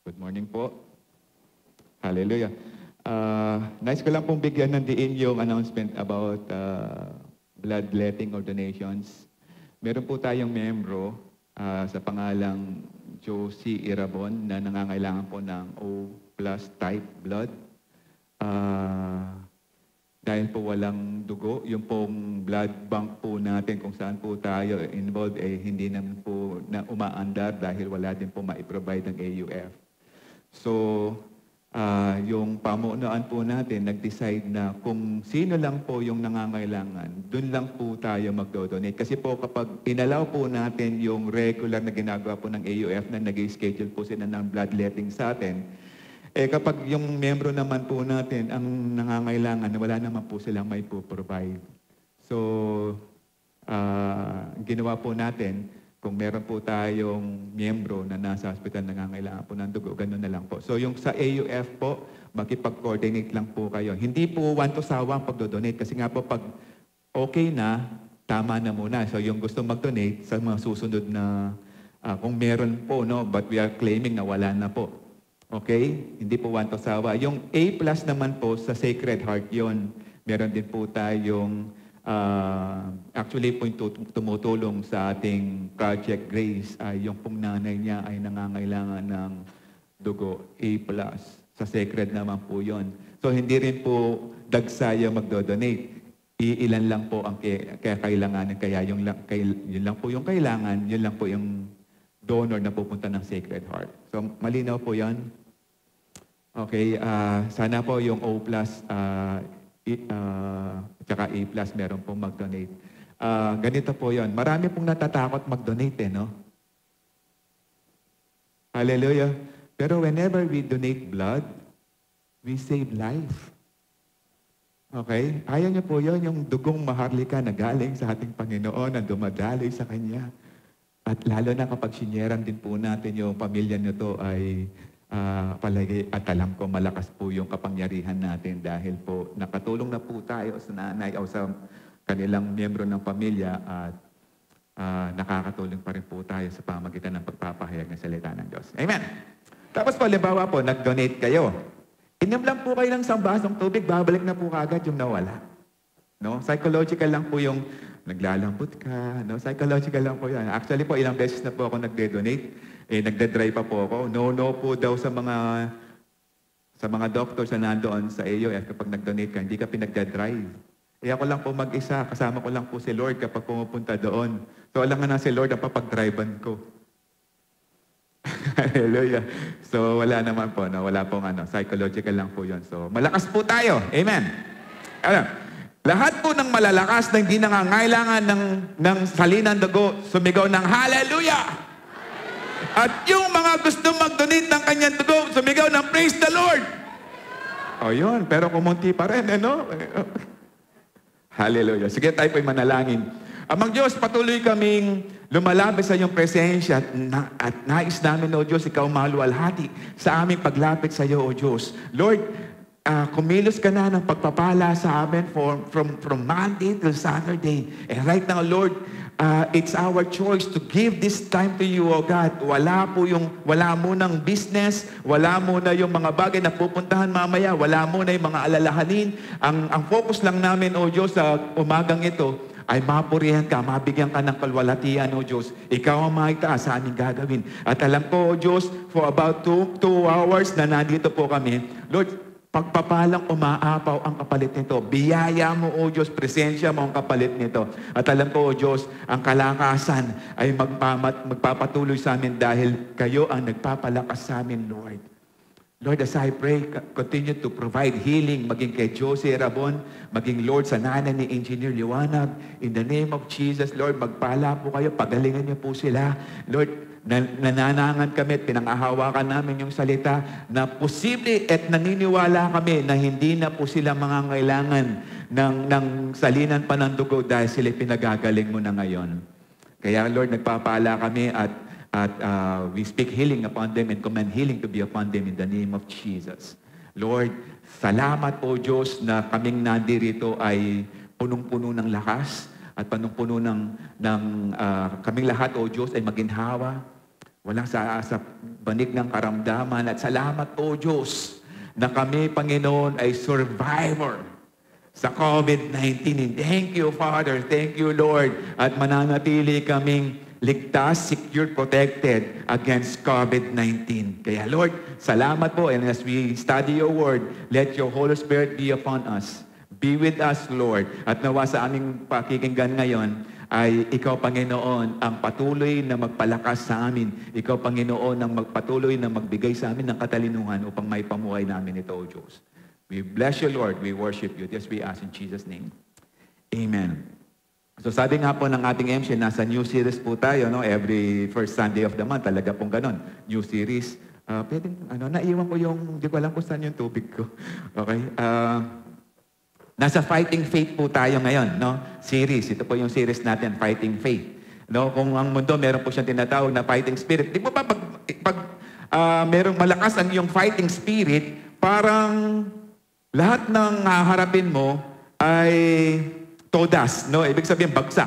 Good morning po. Hallelujah. Nice ko lang pong bigyan ng diin yung announcement about bloodletting or donations. Meron po tayong membro sa pangalang Josie Irabon na nangangailangan po ng O plus type blood. Dahil po walang dugo, yung pong blood bank po natin kung saan po tayo involved hindi naman po na umaandar dahil wala din po ma-provide ng AUF. So, yung pamunuan po natin nag-decide na kung sino lang po yung nangangailangan, dun lang po tayo magdo-donate. Kasi po kapag inalaw po natin yung regular na ginagawa po ng AUF na nag-schedule po sila ng bloodletting sa atin, kapag yung membro naman po natin ang nangangailangan, wala naman po silang may po-provide. So, ginawa po natin, kung meron po tayong miyembro na nasa hospital na nangangailangan po ng dugo, ganun na lang po. So, yung sa AUF po, makipag-coordinate lang po kayo. Hindi po one to sawa ang pagdodonate kasi nga po pag okay na, tama na muna. So, yung gusto mag-donate sa mga susunod na, kung meron po, no, but we are claiming na wala na po. Okay? Hindi po one to sawa. Yung A plus naman po sa Sacred Heart yon. Meron din po tayong actually po yung tumutulong sa ating Project Grace ay yung pong nanay niya ay nangangailangan ng dugo A plus. Sa Sacred naman po yon. So hindi rin po dagsaya magdodonate. Iilan lang po ang kailanganin. Kaya yun lang po yung kailangan, yun lang po yung donor na pupunta ng Sacred Heart. So malinaw po yan. Okay, sana po yung O plus tsaka A plus meron pong mag-donate. Ganito po yon. Marami pong natatakot mag-donate, no? Hallelujah. Pero whenever we donate blood, we save life. Okay? Ayaw niyo po yon, yung dugong maharlika na galing sa ating Panginoon na dumadaloy sa Kanya. At lalo na kapag sinyeran din po natin yung pamilya nito ay palagi at alam ko malakas po yung kapangyarihan natin dahil po nakatulong na po tayo sa nanay o sa kanilang miyembro ng pamilya at nakakatulong pa rin po tayo sa pamagitan ng pagpapahayag ng salita ng Diyos. Amen! Tapos po, halimbawa po, nag-donate kayo. Inom lang po kayo ng isang basong tubig, babalik na po kagad yung nawala. No? Psychological lang po yung naglalambot ka. No? Psychological lang po yan. Actually po, ilang beses na po ako nagde-donate. Nagde-dry pa po ako. No po daw sa mga doctors na nandoon sa AUF kapag nag-donate ka, hindi ka pinagde-drive. Ako lang po mag-isa, kasama ko lang po si Lord kapag pumupunta doon. So alam nga na si Lord ang papag-drivean ko. Hallelujah. So wala naman po, no? Wala pong psychological lang po yun. So malakas po tayo. Amen. Lahat po ng malalakas na hindi nangangailangan ng salinan dugo, sumigaw ng Hallelujah! At yung mga gusto mag-donate ng kanyang dugo, sumigaw ng Praise the Lord! O yun, pero kumunti pa rin, no? Hallelujah. Sige, tayo po'y manalangin. Amang Diyos, patuloy kaming lumalapit sa iyong presensya at nais namin, O Diyos, ikaw maluwalhati sa aming paglapit sa iyo, O Diyos. Lord, kumilos ka na ng pagpapala sa amin from Monday till Saturday. And right now, Lord, it's our choice to give this time to you, O God. Wala munang business, wala muna yung mga bagay na pupuntahan mamaya, wala muna yung mga alalahanin. Ang focus lang namin, O Diyos, sa umagang ito, ay mapurihan ka, mabigyan ka ng kalwalatian, O Diyos. Ikaw ang maitaas sa aming gagawin. At alam ko, O Diyos, for about 2 hours na nandito po kami, Lord, pagpapalang umaapaw ang kapalit nito. Biyaya mo, O Diyos, presensya mo ang kapalit nito. At alam ko, O Diyos, ang kalakasan ay magpapatuloy sa amin dahil kayo ang nagpapalakas sa amin, Lord. Lord, as I pray, continue to provide healing, maging kay Josie Rabon, maging Lord sa nanay ni Engineer Liwanag. In the name of Jesus, Lord, magpala po kayo, pagalingan niyo po sila. Lord, nananangan kami at pinangahawakan namin yung salita na posible at naniniwala kami na hindi na po sila mangangailangan ng salinan pa ng dugo dahil sila pinagagaling mo na ngayon. Kaya Lord, nagpapala kami at we speak healing upon them and command healing to be upon them in the name of Jesus. Lord, salamat po Diyos na kaming nandirito ay punong-puno ng lakas at punong-puno ng kaming lahat, O Diyos, ay maginhawa Walang sa banig ng karamdaman. At salamat, O Diyos, na kami, Panginoon, ay survivor sa COVID-19. Thank you, Father. Thank you, Lord. At mananatili kaming ligtas, secure, protected against COVID-19. Kaya, Lord, salamat po. And as we study your word, let your Holy Spirit be upon us. Be with us, Lord. At nawa sa aming pakikinggan ngayon, ay ikaw, Panginoon, ang patuloy na magpalakas sa amin. Ikaw, Panginoon, ang magpatuloy na magbigay sa amin ng katalinuhan upang may pamuhay namin ito, O Diyos. We bless you, Lord. We worship you. This we ask in Jesus' name. Amen. So sabi nga po ng ating MC, nasa new series po tayo, no? Every first Sunday of the month, talaga pong ganon. New series. Pwedeng, naiwan ko yung, hindi ko alam kung saan yung tubig ko. Okay? Nasa Fighting Faith po tayo ngayon, no? Series. Ito po yung series natin, Fighting Faith. No? Kung ang mundo, meron po siyang tinatawag na fighting spirit. Di po ba pag merong malakas ang yung fighting spirit, parang lahat ng haharapin mo ay todas, no? Ibig sabihin, bagsak.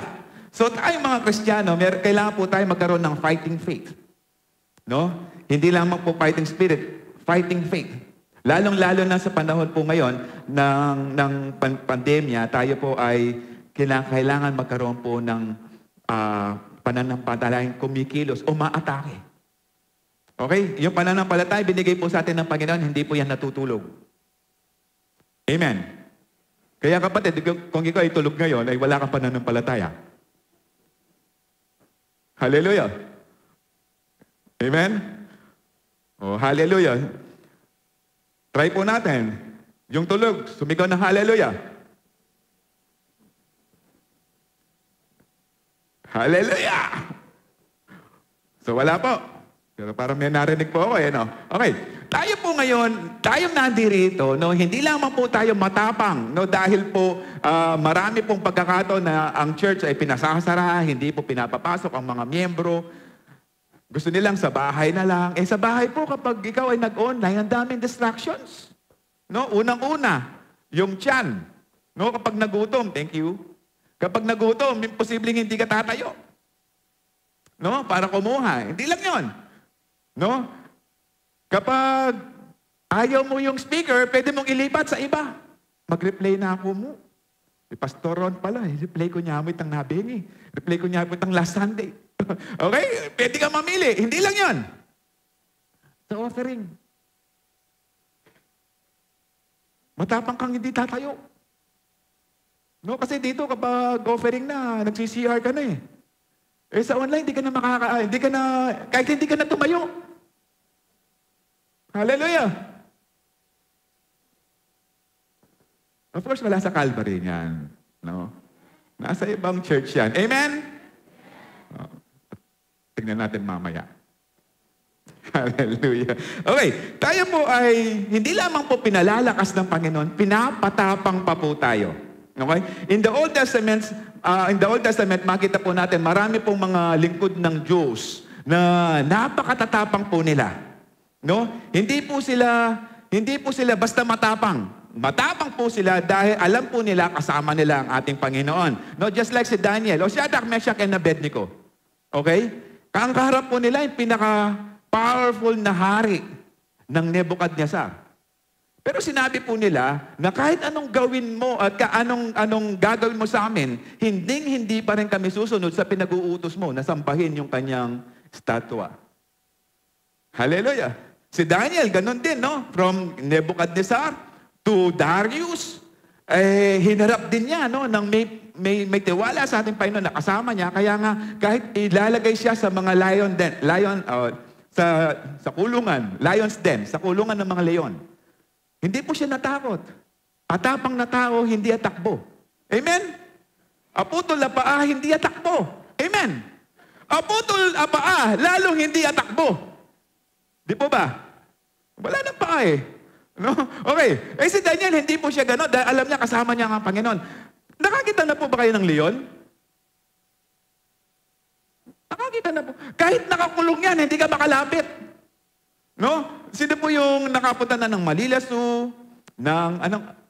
So tayong mga Kristiyano, kailangan po tayo magkaroon ng fighting faith. No? Hindi lamang po fighting spirit, fighting faith. Lalong-lalo na sa panahon po ngayon ng pandemya, tayo po ay kailangan magkaroon po ng pananampalatayang kumikilos o maatake. Okay? Yung pananampalataya, binigay po sa atin ng Panginoon, hindi po yan natutulog. Amen. Kaya kapatid, kung ikaw ay tulog ngayon, ay wala kang pananampalataya. Hallelujah. Amen? Oh, hallelujah. Try po natin. Yung tulog, sumigaw ng hallelujah. Hallelujah! So wala po. Pero parang may narinig po ako, no? Okay. Tayo po ngayon, tayong nandirito, no? Hindi lamang po tayo matapang, no? Dahil po marami pong pagkakataon na ang church ay pinasasara, hindi po pinapapasok ang mga miyembro. Gusto nilang sa bahay na lang. Sa bahay po, kapag ikaw ay nag-online, ang daming distractions. No? Unang-una, yung tiyan. No? Kapag nagutom, thank you. Kapag nagutom, imposibleng hindi ka tatayo. No? Para kumuha. Hindi lang yon. No? Kapag ayaw mo yung speaker, pwede mong ilipat sa iba. Mag-replay na ako mo. Pastor Ron pala, replay ko niya mo itang nabingi. Replay ko niya mo itang last Sunday. Okay? Pwede ka mamili. Hindi lang yon. Sa offering. Matapang kang hindi tatayo. No? Kasi dito kapag offering na, nagsi-CR ka na eh. Sa online, hindi ka na kahit hindi ka na tumayo. Hallelujah! Of course, wala sa Calvary niyan. No? Nasa ibang church yan. Amen? Tingnan natin mamaya. Hallelujah. Okay, tayo po ay hindi lamang po pinalalakas ng Panginoon, pinapatapang pa po tayo. Okay? In the Old Testament, makita po natin marami pong mga lingkod ng Diyos na napakatatapang po nila. No? Hindi po sila basta matapang. Matapang po sila dahil alam po nila kasama nila ang ating Panginoon. No, just like si Daniel, o Shadrach, Meshach, and Abednego. Okay? Ang kaharap po nila yung pinaka-powerful na hari ng Nebuchadnezzar. Pero sinabi po nila na kahit anong gawin mo at anong gagawin mo sa amin, hindi pa rin kami susunod sa pinag-uutos mo na sambahin yung kanyang statwa. Hallelujah! Si Daniel, ganun din, no? From Nebuchadnezzar to Darius, hinarap din niya, no? Nang may tiwala sa ating Panginoon na kasama niya, kaya nga kahit ilalagay siya sa mga sa kulungan, lion's den, sa kulungan ng mga leon, hindi po siya natakot. Atapang na tao, hindi atakbo. Amen? Aputol na paa, hindi atakbo. Amen? Aputol na paa, lalong hindi atakbo. Di po ba? Wala nang paa eh. No? Okay. Si Daniel, hindi po siya gano'n dahil alam niya kasama niya ang Panginoon. Nakakita na po ba kayo ng leon? Nakakita na po. Kahit nakakulong yan, hindi ka makalapit. No? Sino po yung nakapunta na ng Manila Zoo, ng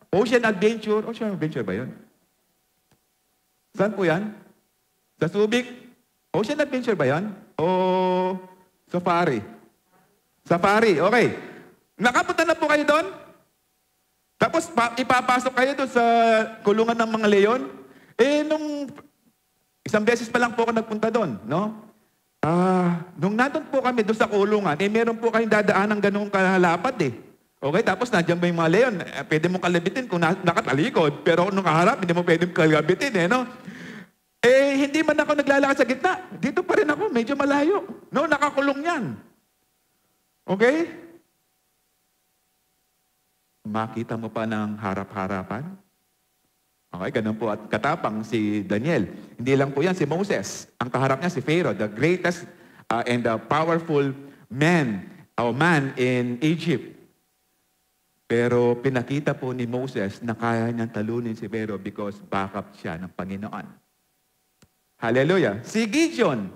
Ocean Adventure? Ocean Adventure ba yun? Saan po yan? Sa Subic? Ocean Adventure ba yan? O Safari. Safari, okay. Nakapunta na po kayo doon? Tapos ipapasok kayo doon sa kulungan ng mga leon? Nung isang beses pa lang po ako nagpunta doon, no? Nung nandun po kami doon sa kulungan, meron po kayong dadaan ng ganung kalapad eh. Okay, tapos nandiyan ba yung mga leon? Pwede mo kalabitin kung nakatalikod, pero kung nakaharap, hindi mo pwede kalabitin eh, no? Hindi man ako naglalakad sa gitna. Dito pa rin ako, medyo malayo. No, nakakulong yan. Okay? Makita mo pa ng harap-harapan? Okay, ganun po. At katapang si Daniel. Hindi lang po yan si Moses. Ang kaharap niya si Pharaoh, the greatest and the powerful man in Egypt. Pero pinakita po ni Moses na kaya niyang talunin si Pharaoh because backup siya ng Panginoon. Hallelujah. Si Gideon,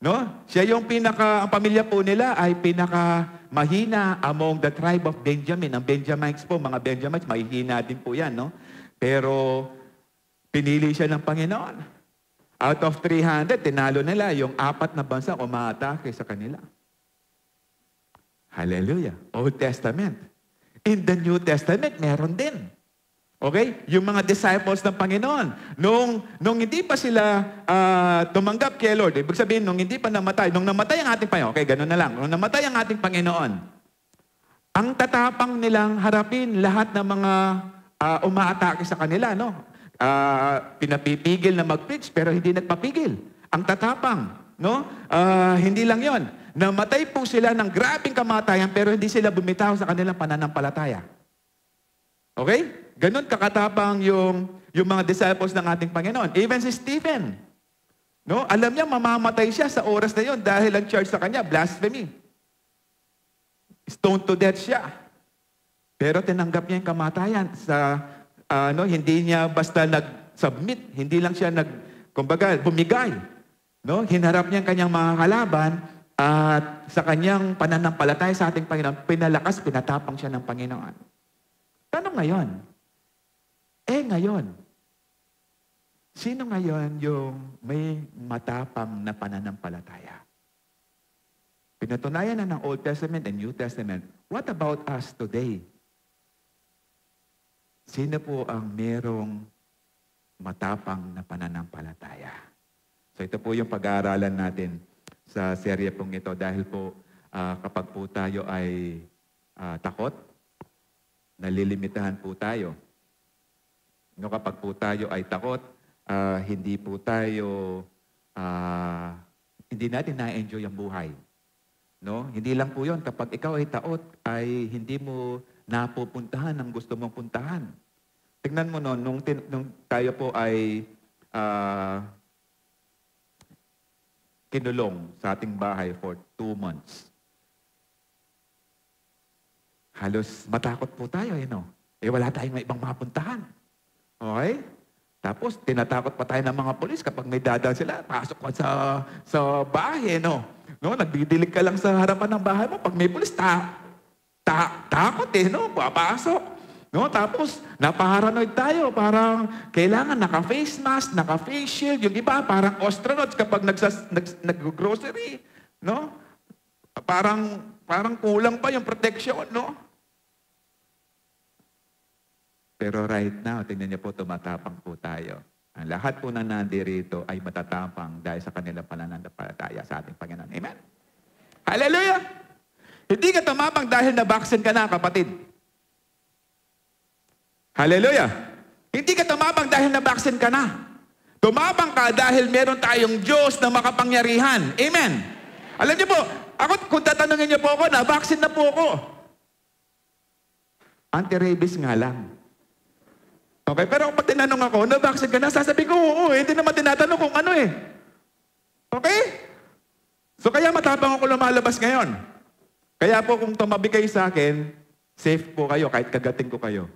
no? Siya yung ang pamilya po nila ay mahina among the tribe of Benjamin. Ang Benjamites po, mga Benjamites, mahihina din po yan, no? Pero pinili siya ng Panginoon. Out of 300, tinalo nila yung 4 na bansa umaatake sa kanila. Hallelujah. Old Testament. In the New Testament, meron din. Okay? Yung mga disciples ng Panginoon. Nung hindi pa sila tumanggap kay Lord, ibig sabihin, nung hindi pa namatay, nung namatay ang ating Panginoon, okay, ganun na lang. Nung namatay ang ating Panginoon, ang tatapang nilang harapin lahat ng mga umaatake sa kanila, no? Pinapipigil na mag-preach, pero hindi nagpapigil. Ang tatapang, no? Hindi lang yon. Namatay po sila ng grabing kamatayan, pero hindi sila bumitaw sa kanilang pananampalataya. Okay? Ganon kakatapang yung mga disciples ng ating Panginoon. Even si Stephen. No? Alam niya, mamamatay siya sa oras na yon dahil ang charge sa kanya, blasphemy. Stoned to death siya. Pero tinanggap niya yung kamatayan. Hindi niya basta nag-submit. Hindi lang siya bumigay. No? Hinarap niya ang kanyang mga kalaban at sa kanyang pananampalataya sa ating Panginoon, pinalakas, pinatapang siya ng Panginoon. Tanong ngayon, ngayon, sino ngayon yung may matapang na pananampalataya? Pinatunayan na ng Old Testament and New Testament. What about us today? Sino po ang merong matapang na pananampalataya? So ito po yung pag-aaralan natin sa serye pong ito dahil po kapag po tayo ay takot, nalilimitahan po tayo. No, kapag po tayo ay takot, hindi natin na-enjoy ang buhay. No? Hindi lang po yun. Kapag ikaw ay takot, ay hindi mo napupuntahan ang gusto mong puntahan. Tingnan mo no, nung tayo po ay kinulong sa ating bahay for 2 months. Halos matakot po tayo, no? Wala tayong ibang mapuntahan. Okay? Tapos, tinatakot pa tayo ng mga polis kapag may dadaan sila, pasok ka sa bahay, no? Nagdidilig ka lang sa harapan ng bahay mo. Pag may polis, takot no? Papasok. No? Tapos, napaharanoid tayo. Parang kailangan naka-face mask, naka-face shield. Yung iba, parang astronauts kapag nag-grocery. No? Parang kulang pa yung protection, no? Pero right now, tingnan niyo po, tumatapang po tayo. Ang lahat po na nandirito ay matatapang dahil sa kanilang pananampalataya sa ating Panginoon. Amen? Hallelujah! Hindi ka tumapang dahil na-vaccine ka na, kapatid. Hallelujah! Hindi ka tumapang dahil na-vaccine ka na. Tumapang ka dahil meron tayong Diyos na makapangyarihan. Amen? Alam niyo po, kung tatanungin niyo po ako, na-vaccine na po ako. Anti-rabies nga lang. Okay, pero pag tinanong ako, na-vaccine ka na, sasabihin ko, oo, hindi naman tinatanong kung ano eh. Okay? So kaya matapang ako lumalabas ngayon. Kaya po kung tumabi kayo sa akin, safe po kayo kahit kagating ko kayo.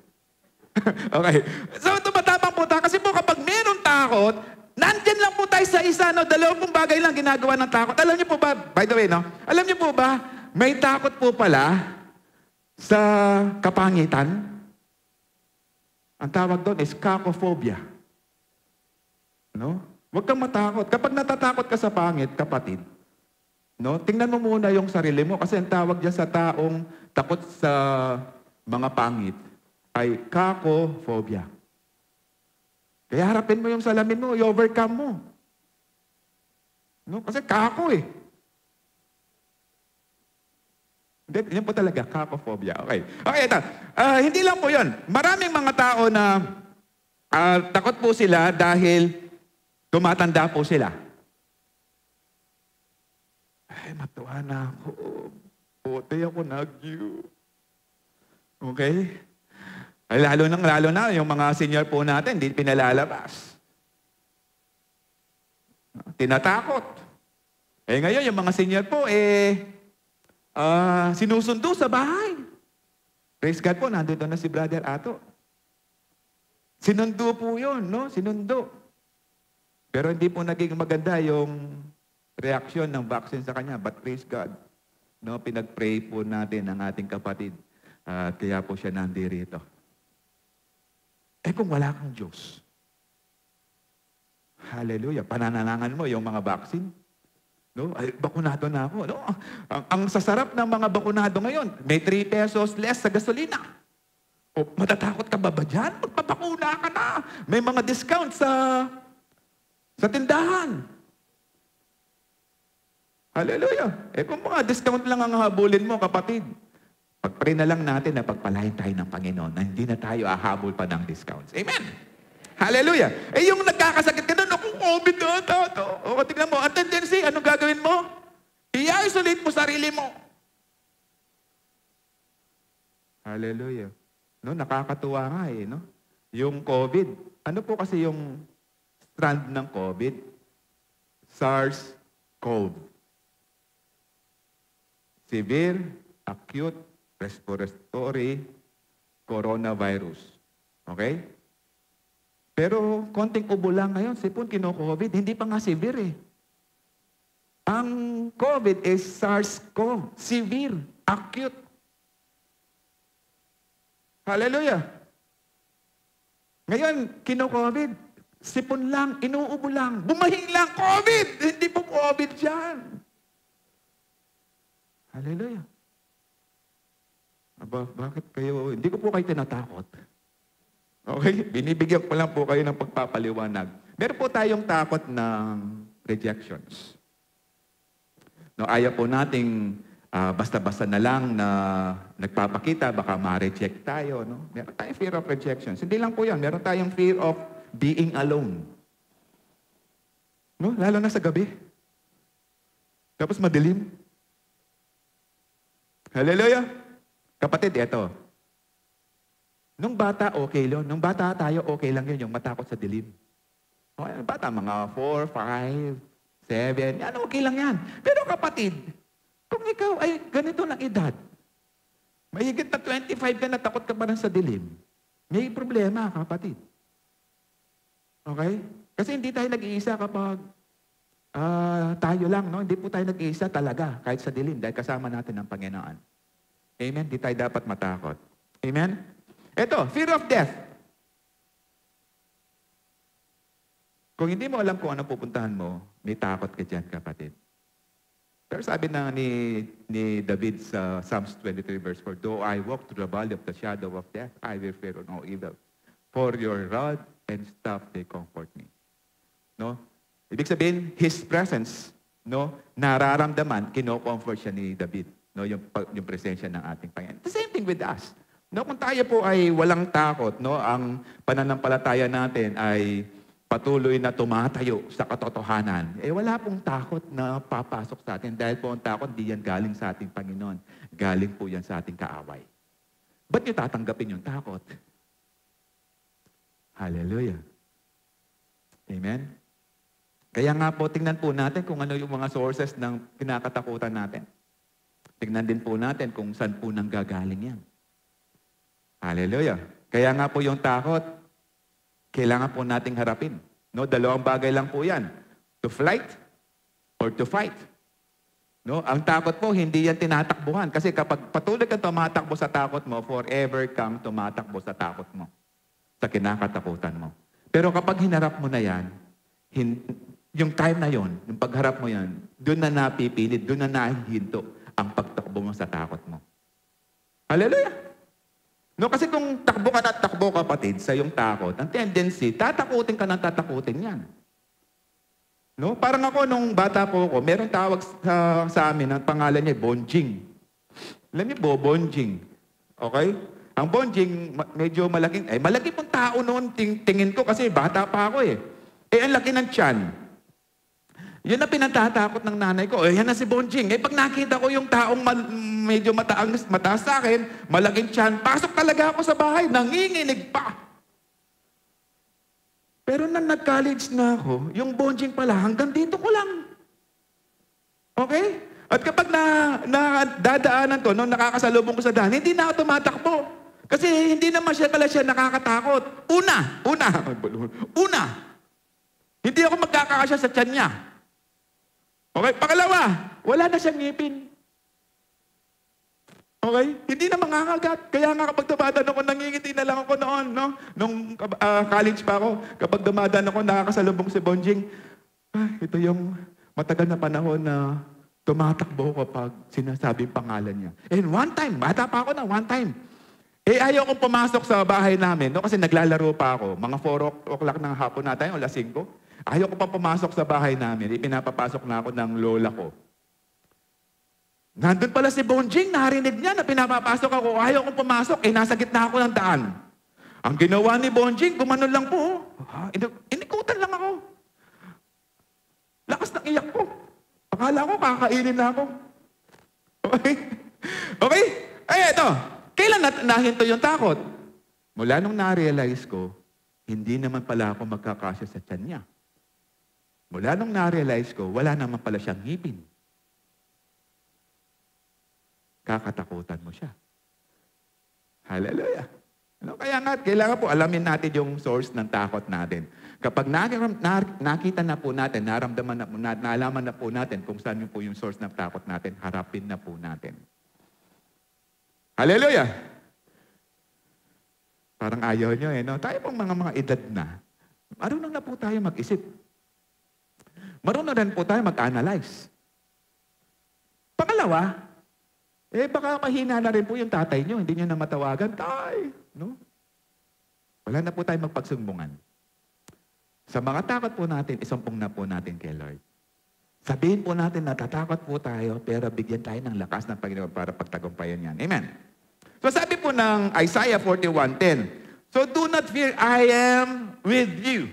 Okay. So tumatapang po tayo. Kasi po kapag meron takot, nandyan lang po tayo sa isa, no? 2 bagay lang ginagawa ng takot. Alam niyo po ba, by the way, no? Alam niyo po ba, may takot po pala sa kapangitan. Ang tawag doon is cacophobia. No? Huwag kang matakot. Kapag natatakot ka sa pangit, kapatid, No? Tingnan mo muna yung sarili mo kasi ang tawag dyan sa taong takot sa mga pangit ay kakophobia. Kaya harapin mo yung salamin mo, i-overcome mo. No? Kasi kako eh. Hindi, yun po talaga, kakophobia. Okay. Okay, ito. Hindi lang po yun. Maraming mga tao na takot po sila dahil tumatanda po sila. Ay, matuwa na ako. Puti ako nagyo. Okay? Ay, lalo na, yung mga senior po natin, hindi pinalalabas. Tinatakot. Eh ngayon, yung mga senior po, sinusundo sa bahay. Praise God po, nandito na si Brother Ato. Sinundo po yun, no? Sinundo. Pero hindi po naging maganda yung reaksyon ng vaccine sa kanya. But praise God, no? Pinag-pray po natin ang ating kapatid. Kaya po siya nandirito. Kung wala kang Diyos, hallelujah, panananangan mo yung mga vaccine. No? Ay, bakunado na ako. No? Ang sasarap ng mga bakunado ngayon, may 3 pesos less sa gasolina. O, matatakot ka ba dyan? Magpapakuna ka na. May mga discount sa tindahan. Hallelujah. Kung mga discount lang ang habulin mo, kapatid, pag-pray na lang natin na pagpalain tayo ng Panginoon na hindi na tayo ahabol pa ng discounts. Amen. Hallelujah. Yung nagkakasakit ka doon, kung COVID na ito. O, tignan mo, ang tendency, anong gagawin mo? I-isolate mo sarili mo. Hallelujah. No, nakakatuwa nga no? Yung COVID. Ano po kasi yung strand ng COVID? SARS-CoV. Severe, acute, respiratory, coronavirus. Okay? Pero konting ubo lang ngayon, sipon kino-COVID, hindi pa nga severe eh. Ang COVID is SARS-CoV, severe, acute. Hallelujah. Ngayon, kino-COVID, sipon lang, inuubo lang, bumahing lang, COVID! Hindi po COVID dyan. Hallelujah. Aba, bakit kayo, hindi ko po kayo tinatakot. Okay? Binibigyan ko lang po kayo ng pagpapaliwanag. Meron po tayong takot ng rejections. No, ayaw po nating basta-basta na lang na nagpapakita, baka ma-reject tayo. No? Meron tayong fear of rejections. Hindi lang po yan. Meron tayong fear of being alone. No? Lalo na sa gabi. Tapos madilim. Hallelujah! Kapatid, eto. Nung bata, okay lang. Nung bata tayo, okay lang yun, yung matakot sa dilim. Okay, bata, mga 4, 5, 7, yan, okay lang yan. Pero kapatid, kung ikaw ay ganito lang edad, mahigit na 25 ka na takot ka pa rin sa dilim, may problema, kapatid. Okay? Kasi hindi tayo nag-iisa kapag tayo lang, no? Hindi po tayo nag-iisa talaga, kahit sa dilim, dahil kasama natin ang Panginoon. Amen? Di tayo dapat matakot. Amen? Ito, fear of death. Kung hindi mo alam kung ano pupuntahan mo, may takot ka dyan, kapatid. Pero sabi na ni David sa Psalms 23 verse 4, though I walk through the valley of the shadow of death, I will fear no evil. For your rod and staff, they comfort me. No? Ibig sabihin, His presence, no, nararamdaman, kino-comfort siya ni David. No, yung presensya ng ating Panginoon. The same thing with us. No, kung tayo po ay walang takot, no, ang pananampalataya natin ay patuloy na tumatayo sa katotohanan, wala pong takot na papasok sa atin dahil po ang takot di yan galing sa ating Panginoon. Galing po yan sa ating kaaway. Ba't nyo tatanggapin yung takot? Hallelujah. Amen? Kaya nga po, tingnan po natin kung ano yung mga sources ng kinakatakutan natin. Tingnan din po natin kung saan po nang gagaling yan. Hallelujah. Kaya nga po yung takot, kailangan po nating harapin. No, dalawang bagay lang po yan. To flight or to fight. No, ang takot po, hindi yan tinatakbuhan. Kasi kapag patuloy kang tumatakbo sa takot mo, forever kang tumatakbo sa takot mo. Sa kinakatakutan mo. Pero kapag hinarap mo na yan, yung time na yon, yung pagharap mo yan, doon na napipilit, doon na nahihinto ang pagtakbo mo sa takot mo. Hallelujah! No, kasi kung takbo ka na takbo, kapatid, sa iyong takot, ang tendency, tatakutin ka ng tatakutin yan. No? Parang ako, nung bata po ako, meron tawag sa amin, ang pangalan niya, bonjing. Alam niyo po, bonjing. Okay? Ang bonjing, medyo malaking, malaki pong tao noon, tingin ko, kasi bata pa ako eh. Ang laki ng tiyan. Yun na pinatatakot ng nanay ko. Yan na si Bonjing. Pag nakita ko yung taong medyo mataas sa akin, malaking tiyan, pasok talaga ako sa bahay, nanginginig pa. Pero nang nag-college na ako, yung Bonjing pala, hanggang dito ko lang. Okay? At kapag dadaanan ko, nung nakakasalubong ko sa daan, hindi na ako tumatakbo. Kasi hindi naman pala siya nakakatakot. Una, hindi ako magkakasya sa tiyan niya. Okay? Pangalawa, wala na siyang ngipin. Okay? Hindi na mangangagat. Kaya nga kapag dumadaan ako, nangingiti na lang ako noon, no? Nung college pa ako, kapag dumadaan ako, nakakasalubong si Bonjing, ito yung matagal na panahon na tumatakbo kapag sinasabi yung pangalan niya. And one time, bata pa ako na, one time, ayaw kong pumasok sa bahay namin, no? Kasi naglalaro pa ako. Mga 4 o'clock ng hapon na tayo, o 5. Ayaw ko pa pumasok sa bahay namin. Ipinapapasok na ako ng lola ko. Nandun pala si Bonjing, narinig niya na pinapapasok ako. Ayaw kong pumasok, nasa gitna ako ng daan. Ang ginawa ni Bonjing, gumanon lang po. Inikutan lang ako. Lakas ng iyak ko. Akala ko, kakainin na ako. Okay? Okay? Ito. Kailan nahinto yung takot? Mula nung na-realize ko, hindi naman pala ako magkakasya sa tiyan niya. Mula nung na-realize ko, wala naman pala siyang ngipin. Kakatakutan mo siya. Hallelujah. Kaya nga, kailangan po alamin natin yung source ng takot natin. Kapag nakita na po natin, naramdaman na po natin, naalaman na po natin kung saan po yung source ng takot natin, harapin na po natin. Hallelujah! Parang ayaw nyo no? Tayo pong mga edad na, marunong na po tayo mag-isip. Marunong rin po tayo mag-analyze. Pangalawa, baka mahina na rin po yung tatay nyo, hindi nyo na matawagan, tay, no? Wala na po tayo magpagsumbungan. Sa mga takot po natin, isumpong na po natin kay Lord. Sabihin po natin, natatakot po tayo, pero bigyan tayo ng lakas ng Panginoon para pagtagumpayan yan. Amen. So sabi po ng Isaiah 41:10, so do not fear, I am with you.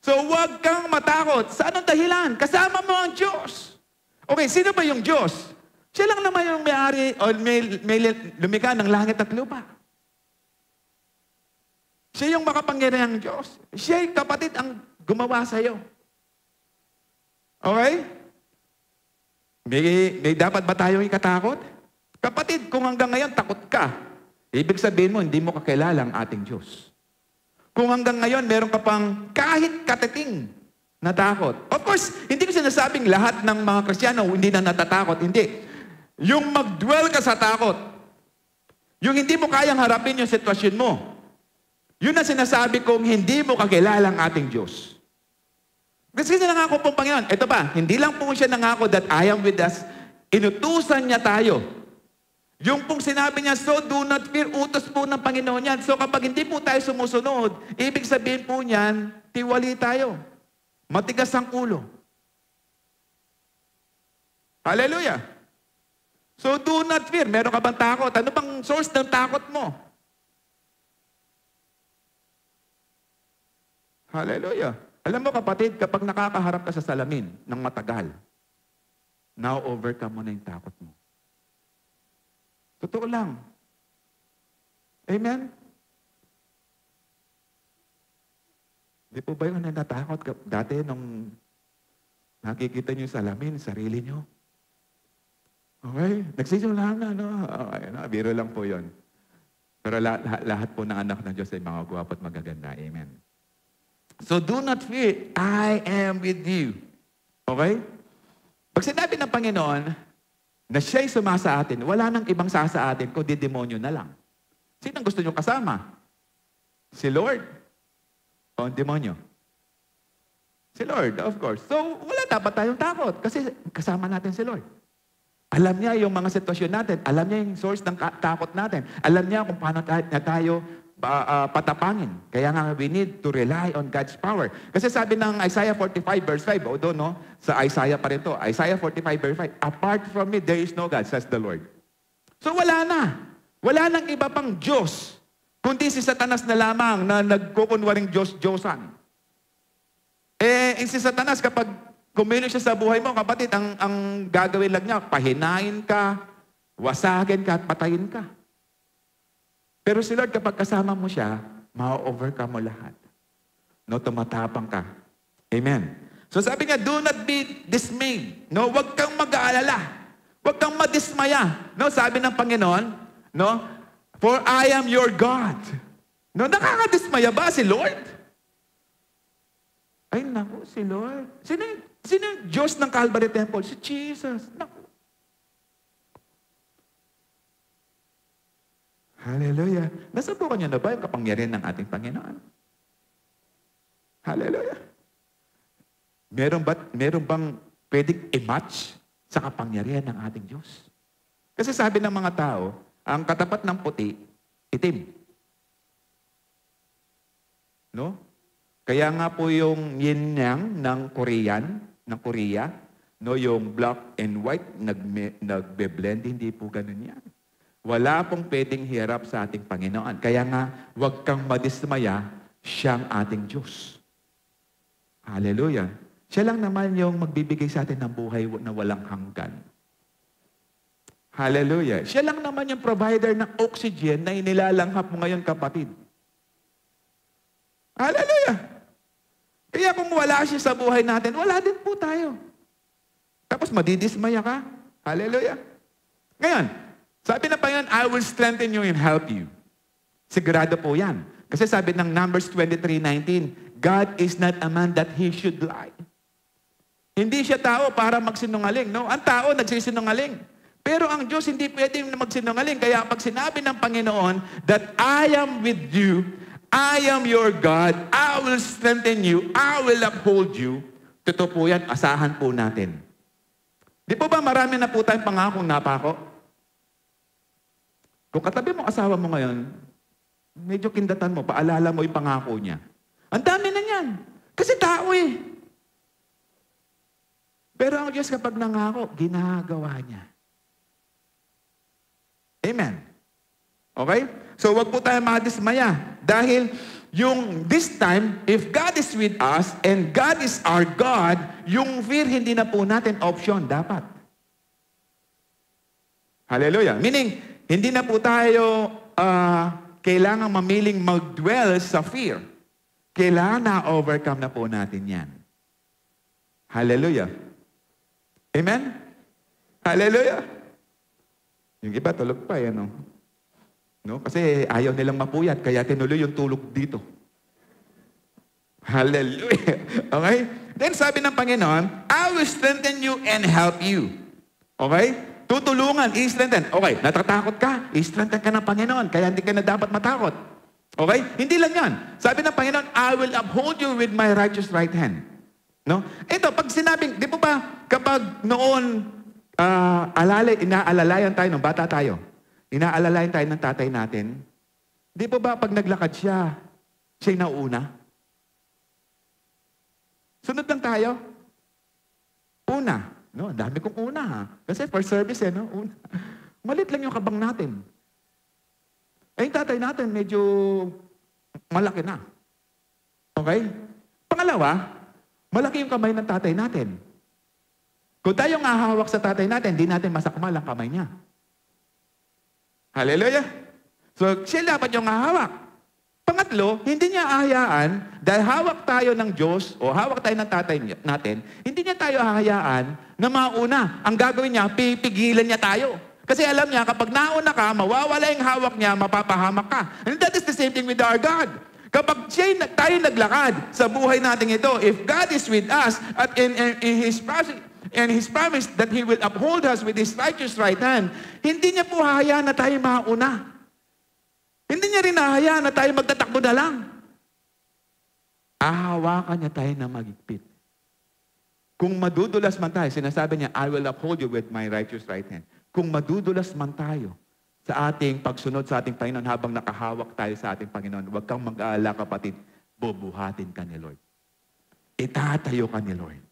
So huwag kang matakot. Sa anong dahilan? Kasama mo ang Diyos. Okay, sino ba yung Diyos? Siya lang naman yung may-ari o may lumikha ng langit at lupa. Siya yung makapangyarihang Diyos. Siya yung kapatid ang gumawa sa'yo. Okay? May dapat ba tayong ikatakot? Kapatid, kung hanggang ngayon takot ka, ibig sabihin mo, hindi mo kakilala ang ating Diyos. Kung hanggang ngayon, meron ka pang kahit katiting na takot. Of course, hindi ko sinasabing lahat ng mga Kristiyano hindi na natatakot. Hindi. Yung mag-dwell ka sa takot, yung hindi mo kayang harapin yung sitwasyon mo, yun ang sinasabi kong hindi mo kakilala ang ating Diyos. Kasi nangako pong Panginoon, ito pa, hindi lang po siya nangako that I am with us, inutusan niya tayo. Yung pong sinabi niya, so do not fear, utos po ng Panginoon yan. So kapag hindi po tayo sumusunod, ibig sabihin po niyan, tiwali tayo. Matigas ang ulo. Hallelujah. So do not fear. Meron ka bang takot? Ano bang source ng takot mo? Hallelujah. Alam mo kapatid, kapag nakakaharap ka sa salamin ng matagal, now overcome mo na yung takot mo. Totoo lang. Amen? Di po ba yung natatakot dati nung nakikita niyo yung salamin, sarili niyo? Okay? Nagsisimula na, no? Okay, no? Biro lang po yun. Pero lahat po ng anak ng Diyos ay mga gwapo at magaganda. Amen. So do not fear, I am with you. Okay? Pag sinabi ng Panginoon na siya'y sumasa atin, wala nang ibang sasa atin kundi demonyo na lang. Sino ang gusto nyo kasama? Si Lord o ang demonyo? Si Lord, of course. So, wala dapat tayong takot kasi kasama natin si Lord. Alam niya yung mga sitwasyon natin. Alam niya yung source ng takot natin. Alam niya kung paano tayo patapangin. Kaya nga, we need to rely on God's power. Kasi sabi ng Isaiah 45 verse 5, although no, sa Isaiah pa rin to, Isaiah 45 verse 5, apart from me, there is no God, says the Lord. So wala na. Wala nang iba pang Diyos, kundi si Satanas na lamang na nagkukunwaring Diyos-Diyosan. Si Satanas, kapag kumilo siya sa buhay mo, kapatid, ang gagawin lang niya, pahinain ka, wasagin ka, at patayin ka. Pero si Lord, kapag kasama mo siya, ma-overcome mo lahat. No, tumatapang ka. Amen. So sabi niya, do not be dismayed. No, huwag kang mag-aalala. Huwag kang madismaya. No, sabi ng Panginoon, no, for I am your God. No, nakakadismaya ba si Lord? Ay, naku, si Lord. Sino yung Diyos ng Calvary Temple? Si Jesus. Naku. Hallelujah. Nasubukan niyo na ba yung kapangyarihan ng ating Panginoon? Hallelujah. Meron bang pwedeng i-match sa kapangyarihan ng ating Diyos? Kasi sabi ng mga tao, ang katapat ng puti, itim. No? Kaya nga po yung yin-yang ng Korea, no, yung black and white, nagbe-blend, hindi po ganun yan. Wala pong pwedeng hirap sa ating Panginoon. Kaya nga, huwag kang madismaya, siyang ating Diyos. Hallelujah. Siya lang naman yung magbibigay sa atin ng buhay na walang hanggan. Hallelujah. Siya lang naman yung provider ng oxygen na inilalanghap mo ngayon, kapatid. Hallelujah. Kaya kung wala siya sa buhay natin, wala din po tayo. Tapos madidismaya ka. Hallelujah. Ngayon, sabi ng Panginoon, I will strengthen you and help you. Sigurado po yan. Kasi sabi ng Numbers 23:19, God is not a man that he should lie. Hindi siya tao para magsinungaling. No? Ang tao nagsisinungaling. Pero ang Diyos hindi pwedeng magsinungaling. Kaya pag sinabi ng Panginoon that I am with you, I am your God, I will strengthen you, I will uphold you. Totoo po yan, asahan po natin. Di po ba marami na po tayong pangakong napako? Kung katabi mo asawa mo ngayon, medyo kindatan mo, paalala mo yung pangako niya. Ang dami na yan. Kasi tao eh. Pero ang Diyos kapag nangako, ginagawa niya. Amen. Okay? So wag po tayo madismaya. Dahil this time, if God is with us and God is our God, yung fear hindi na po natin option, dapat. Hallelujah. Meaning, hindi na po tayo kailangan mamiling mag-dwell sa fear. Kailangan na-overcome na po natin yan. Hallelujah. Amen? Hallelujah. Yung iba tulog pa, yan, no? Kasi ayaw nilang mapuyat, kaya tinuloy yung tulog dito. Hallelujah. Okay? Then sabi ng Panginoon, I will strengthen you and help you. Okay? Tutulungan, i-strengthen. Okay, natatakot ka, i-strengthen ka ng Panginoon, kaya hindi ka na dapat matakot. Okay? Hindi lang yan. Sabi ng Panginoon, I will uphold you with my righteous right hand. No? Ito, pag sinabing, di po ba, kapag noon, inaalalayan tayo, nung bata tayo, inaalalayan tayo ng tatay natin, di po ba, pag naglakad siya, siya'y nauuna? Sunod lang tayo. Una. No, dami kong una ha. Kasi for service no? Una. Malit lang yung kabang natin. Yung tatay natin medyo malaki na. Okay? Pangalawa, malaki yung kamay ng tatay natin. Kung tayo nga hawak sa tatay natin, hindi natin masakmal ang kamay niya. Hallelujah! So, siya dapat yung hawak. Pangatlo, hindi niya ahayaan, dahil hawak tayo ng Diyos, o hawak tayo ng tatay natin, hindi niya tayo ahayaan na mauna. Ang gagawin niya, pipigilan niya tayo. Kasi alam niya, kapag nauna ka, mawawala yung hawak niya, mapapahamak ka. And that is the same thing with our God. Kapag tayo naglakad sa buhay natin ito, if God is with us, at in His promise that He will uphold us with His righteous right hand, hindi niya po hahayaan na tayo mauna. Hindi niya rin hahayaan na tayo magtatakbo na lang. Ahawakan niya tayo na magigpit. Kung madudulas man tayo, sinasabi niya, I will uphold you with my righteous right hand. Kung madudulas man tayo sa ating pagsunod sa ating Panginoon habang nakahawak tayo sa ating Panginoon, huwag kang mag-aalala, kapatid, bubuhatin ka ni Lord. Itatayo ka ni Lord.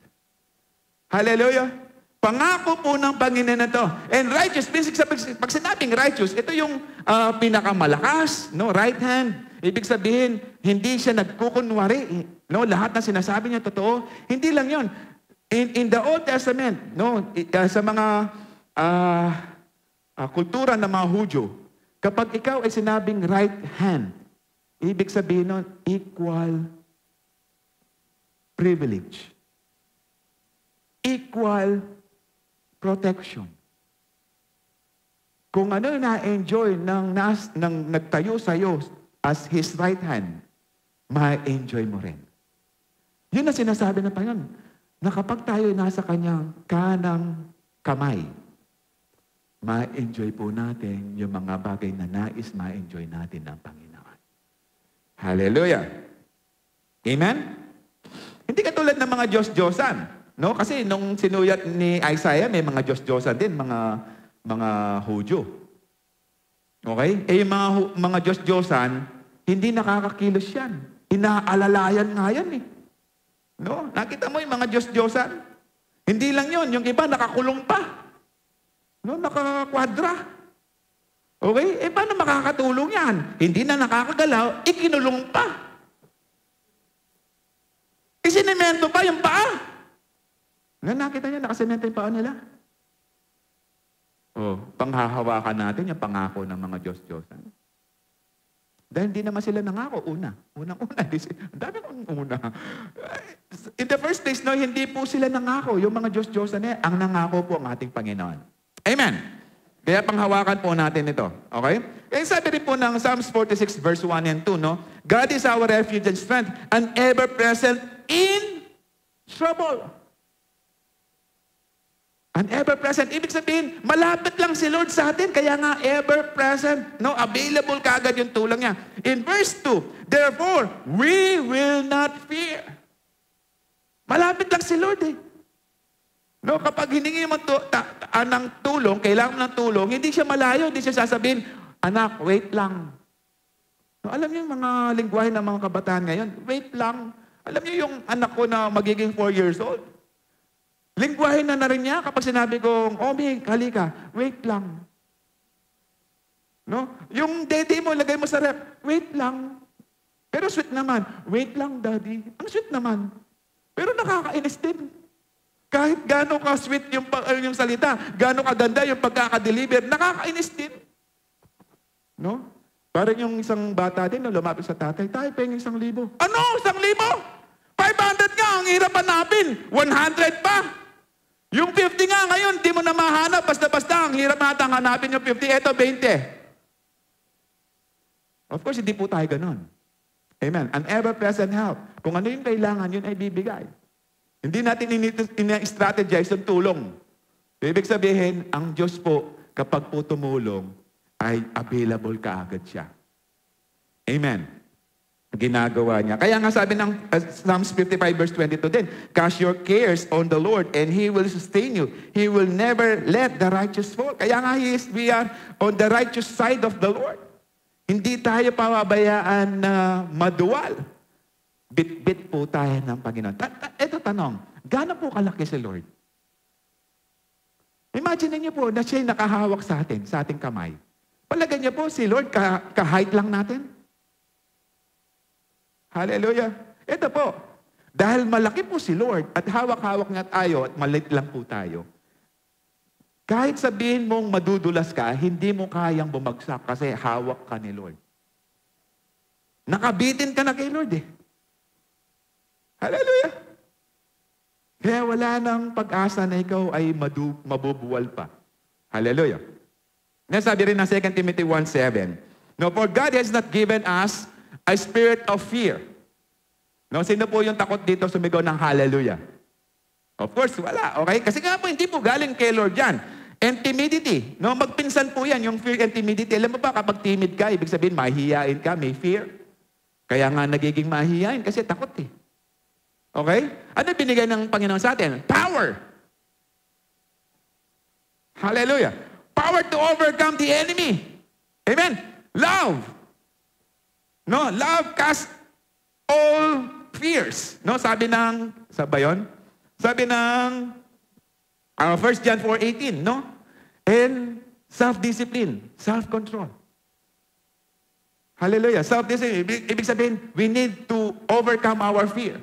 Hallelujah! Pangako po ng Panginoon na to. And righteous, pag sinabing righteous, ito yung pinakamalakas, no? Right hand. Ibig sabihin, hindi siya nagkukunwari. No? Lahat na sinasabi niya totoo. Hindi lang yon. In the Old Testament, no? Sa mga kultura ng mga Hudyo, kapag ikaw ay sinabing right hand, ibig sabihin nun, equal privilege. Equal protection. Kung ano yung na-enjoy ng nagtayo sa'yo as His right hand, ma-enjoy mo rin. Yun na sinasabi ng Panginoon, na kapag tayo nasa Kanyang kanang kamay, ma-enjoy po natin yung mga bagay na nais ma-enjoy natin ng Panginoon. Hallelujah! Amen? Hindi katulad ng mga Diyos-Diyosan. No? Kasi nung sinuyat ni Isaiah, may mga Diyos-Diyosan din, mga Hudyo. Okay? Eh, yung mga Diyos-Diyosan, hindi nakakakilos yan. Inaalalayan nga yan eh. No? Nakita mo yung mga Diyos-Diyosan? Hindi lang yon, yung iba nakakulong pa. No? Nakakwadra. Okay? Eh, paano makakatulong yan? Hindi na nakakagalaw, ikinulong pa. Isinemento pa yung paa. Nakita niya, nakasemento yung paa nila. Panghahawakan natin yung pangako ng mga Diyos-Diyosan. Dahil hindi naman sila nangako. Unang-una. Ang dami kong una. In the first place, no, hindi po sila nangako. Yung mga Diyos-Diyosan na ang nangako po ang ating Panginoon. Amen. Kaya panghawakan po natin ito. Okay? Kaya sabi rin po ng Psalms 46 verse 1 and 2, no? God is our refuge and strength, and ever-present in trouble. And ever-present. Ibig sabihin, malapit lang si Lord sa atin, kaya nga ever-present. No? Available kaagad yung tulong niya. In verse 2, therefore, we will not fear. Malapit lang si Lord eh. No? Kapag hiningi mo ng tulong, kailangan mo ng tulong, hindi siya malayo, hindi siya sasabihin, anak, wait lang. No, alam niyo yung mga lingwahe ng mga kabataan ngayon, wait lang. Alam niyo yung anak ko na magiging 4 years old, lingwahe na rin niya kapag sinabi kong, Omi, halika, wait lang. No? Yung daddy mo, lagay mo sa rep, wait lang. Pero sweet naman, wait lang, daddy. Ang sweet naman. Pero nakakainis din. Kahit gano'n ka-sweet yung salita, gano'n kaganda yung pagkakadeliver, nakakainis din. No? Parang yung isang bata din, no, lumapit sa tatay, tayo, pengin 1,000. Ano? 1,000? 500 nga, ang hirap hanapin. 100 pa. Yung 50 nga ngayon, di mo na mahanap. Basta-basta, ang hirap natang hanapin yung 50. Eto, 20. Of course, hindi po tayo ganun. Amen. An ever-present help. Kung ano yung kailangan, yun ay bibigay. Hindi natin ini-strategize yung tulong. Ibig sabihin, ang Diyos po, kapag po tumulong, ay available kaagad siya. Amen. Ginagawa niya. Kaya nga sabi ng Psalms 55 verse 22 din, cast your cares on the Lord and He will sustain you. He will never let the righteous fall. Kaya nga we are on the righteous side of the Lord. Hindi tayo pababayaan na maduwal. Bit-bit po tayo ng Panginoon. Ito tanong, gaano po kalaki si Lord? Imagine niyo po na siya'y nakahawak sa atin, sa ating kamay. Palagay niyo po si Lord, ka-height lang natin. Hallelujah. Ito po, dahil malaki po si Lord at hawak-hawak nga tayo at maliit lang po tayo, kahit sabihin mong madudulas ka, hindi mo kayang bumagsak kasi hawak ka ni Lord. Nakabitin ka na kay Lord eh. Hallelujah. Kaya wala nang pag-asa na ikaw ay mabubuwal pa. Hallelujah. Nasabi rin ng 2 Timothy 1:7, no, for God has not given us a spirit of fear. No, sino po yung takot dito sumigaw ng hallelujah? Of course, wala. Okay? Kasi nga po, hindi po galing kay Lord yan. And timidity. No, magpinsan po yan, yung fear and timidity. Alam mo ba, kapag timid ka, ibig sabihin, mahihiyain ka, may fear. Kaya nga nagiging mahihiyain kasi takot eh. Okay? Ano binigay ng Panginoon sa atin? Power. Hallelujah. Power to overcome the enemy. Amen. Love. No, love casts all fears. No, sabi ba yun? Sabi ng 1 John 4:18, no? And self-discipline, self-control. Hallelujah. Self-discipline. Ibig sabihin, we need to overcome our fear.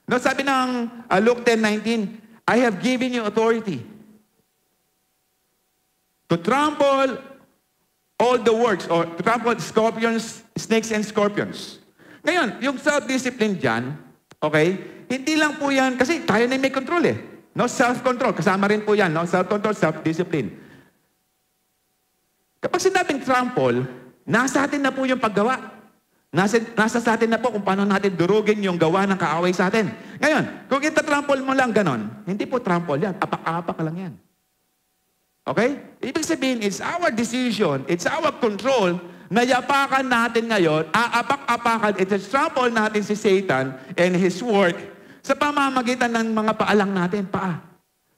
No, sabi ng Luke 10:19, I have given you authority to trample all the works, or to trample scorpions, snakes, and scorpions. Ngayon, yung self-discipline dyan, okay, hindi lang po yan, kasi tayo na may control eh. No, self-control, kasama rin po yan, no? Self-control, self-discipline. Kapag sinabing trample, nasa atin na po yung paggawa. Nasa sa atin na po kung paano natin durugin yung gawa ng kaaway sa atin. Ngayon, kung itatrample mo lang ganon, hindi po trample yan, apak-apak lang yan. Okay? Ibig sabihin, it's our decision, it's our control na yapakan natin ngayon, aapak-apakan, trample natin si Satan and his work sa pamamagitan ng mga paalang natin, paa.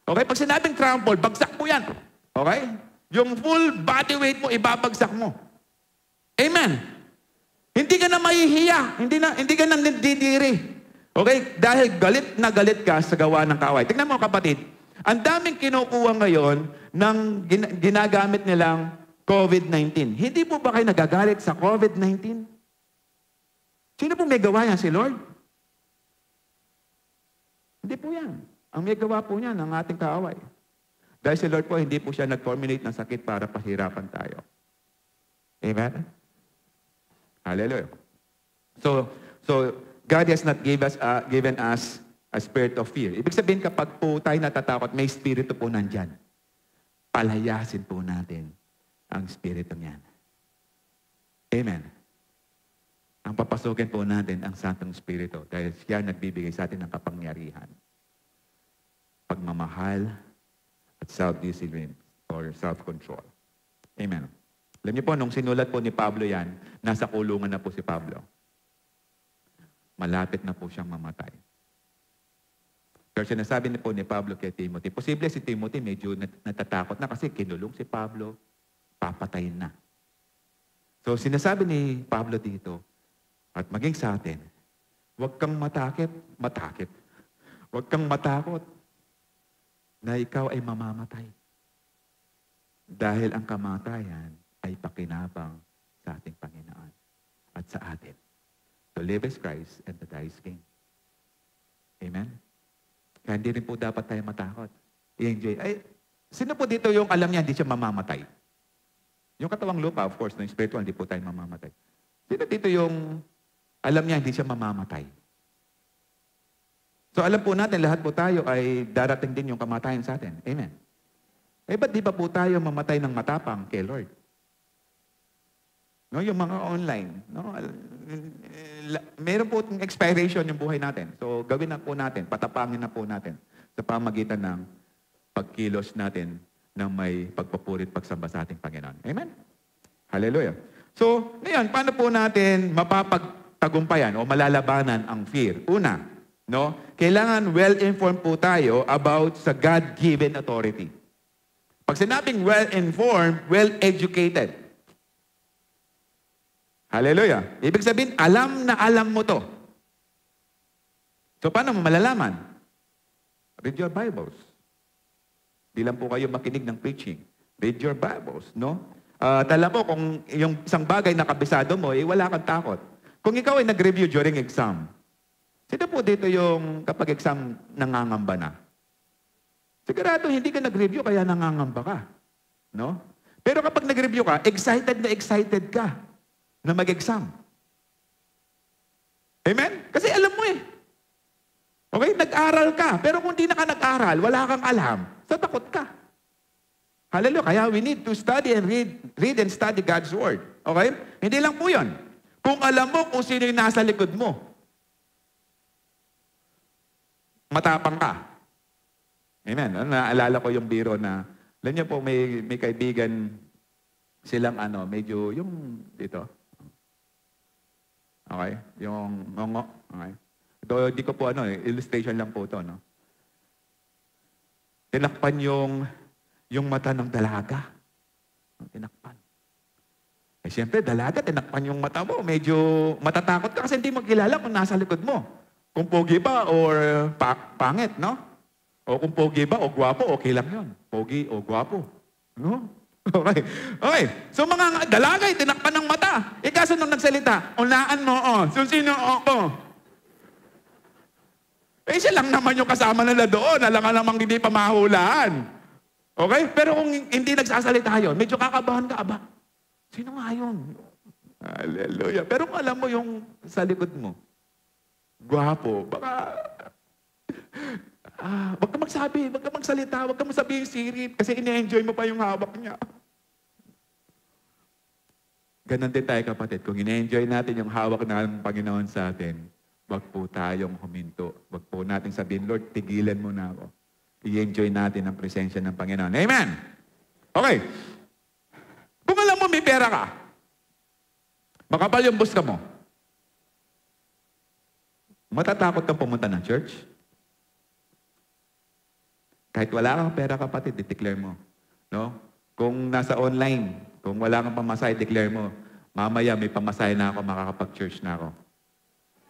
Okay? Pag sinabing trample, bagsak mo yan. Okay? Yung full body weight mo, ibabagsak mo. Amen. Hindi ka na mahihiya. Hindi ka na nandidiri. Okay? Dahil galit ka sa gawa ng kaaway. Tingnan mo kapatid, ang daming kinukuha ngayon ng ginagamit nilang COVID-19. Hindi po ba kayo nagagalit sa COVID-19? Sino po may gawa yan? Si Lord? Hindi po yan. Ang may gawa po niyan, ang ating kaaway. Dahil si Lord po, hindi po siya nag-formulate ng sakit para pahirapan tayo. Amen? Hallelujah. So God has not given us a spirit of fear. Ibig sabihin, kapag po tayo natatakot, may spirito po nandyan. Palayasin po natin ang spirito niyan. Amen. Ang papasukin po natin ang Santong Spirito dahil siya nagbibigay sa atin ng kapangyarihan, pagmamahal, at self-discipline or self-control. Amen. Alam niyo po, nung sinulat po ni Pablo yan, nasa kulungan na po si Pablo. Malapit na po siyang mamatay. Pero sinasabi na po ni Pablo kay Timothy, posible si Timothy medyo natatakot na kasi kinulong si Pablo, papatayin na. So sinasabi ni Pablo dito, at maging sa atin, huwag kang matakot. Huwag kang matakot na ikaw ay mamamatay. Dahil ang kamatayan ay pakinabang sa ating Panginoon at sa atin. To live is Christ and to die is gain. Amen? Kaya hindi rin po dapat tayo matakot. I-enjoy. Ay, sino po dito yung alam niya hindi siya mamamatay? Yung katawang lupa, of course, no, yung spiritual, hindi po tayo mamamatay. Sino dito yung alam niya hindi siya mamamatay? So alam po natin, lahat po tayo ay darating din yung kamatayan sa atin. Amen? Eh, ba't di pa po tayo mamatay ng matapang kay Lord? No, yung mga online, no? Meron po expiration yung buhay natin. So gawin na po natin, patapangin na po natin sa pamagitan ng pagkilos natin ng may pagpapurit pagsamba sa ating Panginoon. Amen? Hallelujah. So, ngayon, paano po natin mapapagtagumpayan o malalabanan ang fear? Una, no? Kailangan well-informed po tayo about sa God-given authority. Pag sinabing well-informed, well-educated. Hallelujah. Ibig sabihin, alam na alam mo to. So, paano mo malalaman? Read your Bibles. Di lang po kayo makinig ng preaching. Read your Bibles, no? Tala mo, kung yung isang bagay na kabisado mo, wala kang takot. Kung ikaw ay nag-review during exam, sino po dito yung kapag exam nangangamba na? Sigurado, hindi ka nag-review kaya nangangamba ka. No? Pero kapag nag-review ka, excited ka na mag-exam. Amen? Kasi alam mo eh. Okay? Nag-aral ka. Pero kung di na ka nag-aral, wala kang alam, so takot ka. Hallelujah. Kaya we need to study and read and study God's Word. Okay? Hindi lang po yun. Kung alam mo kung sino yung nasa likod mo, matapang ka. Amen. Naalala ko yung biro na, alam niyo po, may kaibigan silang medyo yung dito. Okay? Yung ngongo. Okay? Ito, di ko po illustration lang po ito, no? Tinakpan yung mata ng dalaga. Tinakpan. Eh, siyempre, dalaga, tinakpan yung mata mo. Medyo matatakot ka kasi hindi mo kilala kung nasa likod mo. Kung pogi ba or pangit, no? O kung pogi ba o gwapo, okay lang yun. Pogi o gwapo. No? Okay. Okay. So mga dalaga, tinakpan ng mata. Eh kaso nung nagsalita, unaan mo, So sino ako? Eh siya lang naman yung kasama nila doon. Alam nga namang hindi pa mahulaan. Okay? Pero kung hindi nagsasalita yun, medyo kakabahan ka, aba. Sino nga yun? Hallelujah. Pero kung alam mo yung sa likod mo, gwapo, baka, wag ka magsabi, wag ka magsalita, wag ka masabihin sirit, kasi ine-enjoy mo pa yung hawak niya. Ganon din tayo kapatid. Kung ine-enjoy natin yung hawak ng Panginoon sa atin, wag po tayong huminto. Wag po natin sabihin, Lord, tigilan mo na ako. I-enjoy natin ang presensya ng Panginoon. Amen? Okay. Kung alam mo may pera ka, makapal yung bus ka mo, matatakot kang pumunta ng church? Kahit wala kang pera kapatid, i-declare mo. No? Kung nasa online, kung wala kang pamasahe, declare mo, mamaya may pamasahe na ako, makakapag-church na ako.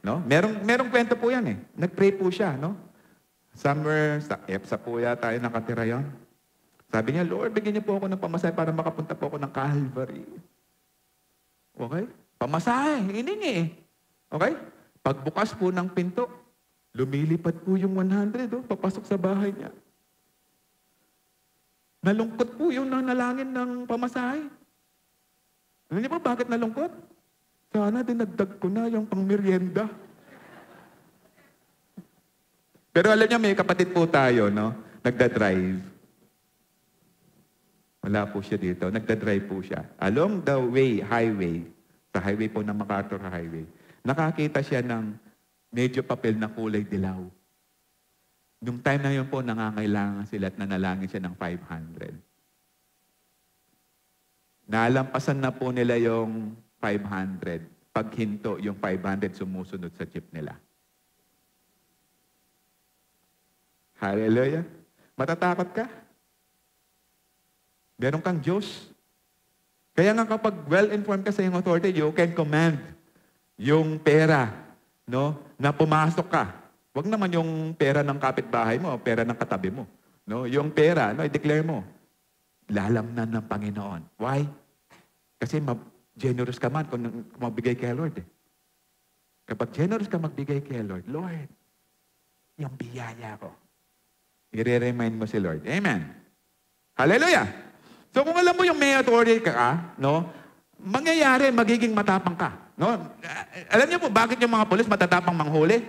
No? Merong kwento po yan eh. Nag-pray po siya, no? Somewhere, sa EPSA po yata tayo nakatira yon. Sabi niya, Lord, bigyan niyo po ako ng pamasahe para makapunta po ako ng Calvary. Okay? Pamasahe, hiningi eh. Okay? Pagbukas po ng pinto, lumilipad po yung 100, papasok sa bahay niya. Nalungkot po yung nanalangin ng pamasahe. Alam niyo po bakit nalungkot? Sana dinagdag ko na yung pangmerienda. Pero alam niyo, may kapatid po tayo, no? Nagda-drive. Wala po siya dito. Nagda-drive po siya. Along the highway, sa highway po ng MacArthur Highway, nakakita siya ng medyo papel na kulay dilaw. Nung time na yun po, nangangailangan sila at nanalangin siya ng 500. Nalampasan na po nila yung 500. Paghinto, yung 500 sumusunod sa jeep nila. Hallelujah. Matatakot ka? Meron kang Diyos. Kaya nga kapag well-informed ka sa iyong authority, you can command yung pera, no, na pumasok ka. Huwag naman yung pera ng kapitbahay mo, pera ng katabi mo. No? Yung pera, no, i-declare mo, lalamnan ng Panginoon. Why? Kasi generous ka man kung magbigay kay Lord. Eh. Kapag generous ka magbigay kay Lord, Lord, yung biyaya ko. I-remind mo si Lord. Amen. Hallelujah. So kung alam mo yung may authority ka, no, mangyayari, magiging matapang ka. No? Alam niyo po, bakit yung mga pulis matatapang manghuli?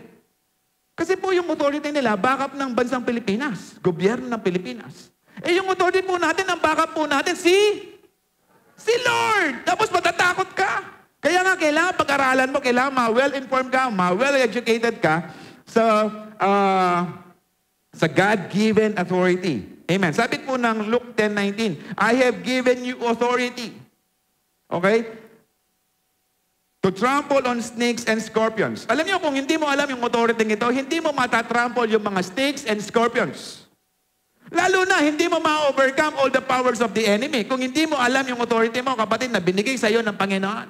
Kasi po yung authority nila, backup ng bansang Pilipinas. Gobyerno ng Pilipinas. Eh yung authority po natin, ang backup po natin, si Lord. Tapos matatakot ka. Kaya nga, kailangan pag-aralan mo, kailangan well-informed ka, well-educated ka sa God-given authority. Amen. Sabi po ng Luke 10:19, I have given you authority. Okay? To trample on snakes and scorpions. Alam niyo, kung hindi mo alam yung authority ito, hindi mo matatrample yung mga snakes and scorpions. Lalo na, hindi mo ma-overcome all the powers of the enemy. Kung hindi mo alam yung authority mo, kapatid, na binigay sa iyo ng Panginoon.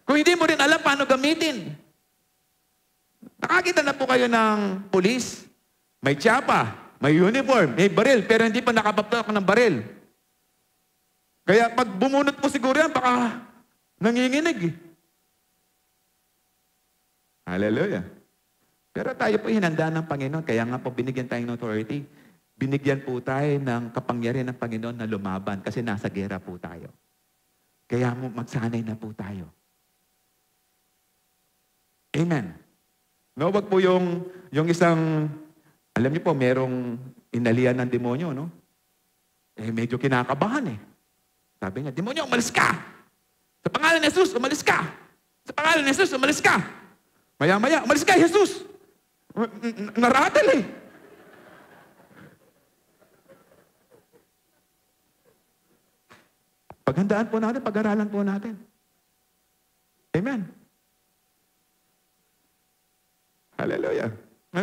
Kung hindi mo rin alam paano gamitin. Nakakita na po kayo ng police. May tsapa, may uniform, may baril, pero hindi pa nakapatok ng baril. Kaya pag bumunot po siguro yan, baka nanginginig. Hallelujah. Pero tayo po hinanda ng Panginoon, kaya nga po binigyan tayo ng authority. Binigyan po tayo ng kapangyarihan ng Panginoon na lumaban kasi nasa gera po tayo. Kaya magsanay na po tayo. Amen. No, wag po yung isang, alam niyo po, merong inalian ng demonyo, no? Eh, medyo kinakabahan eh. Sabi niya, demonyo, umalis ka! Sa pangalan ni Jesus, umalis ka! Sa pangalan ni Jesus, umalis ka! Maya-maya, umalis ka, Jesus! Naratal eh. Paghandaan po natin, pag-aralan po natin. Amen. Hallelujah.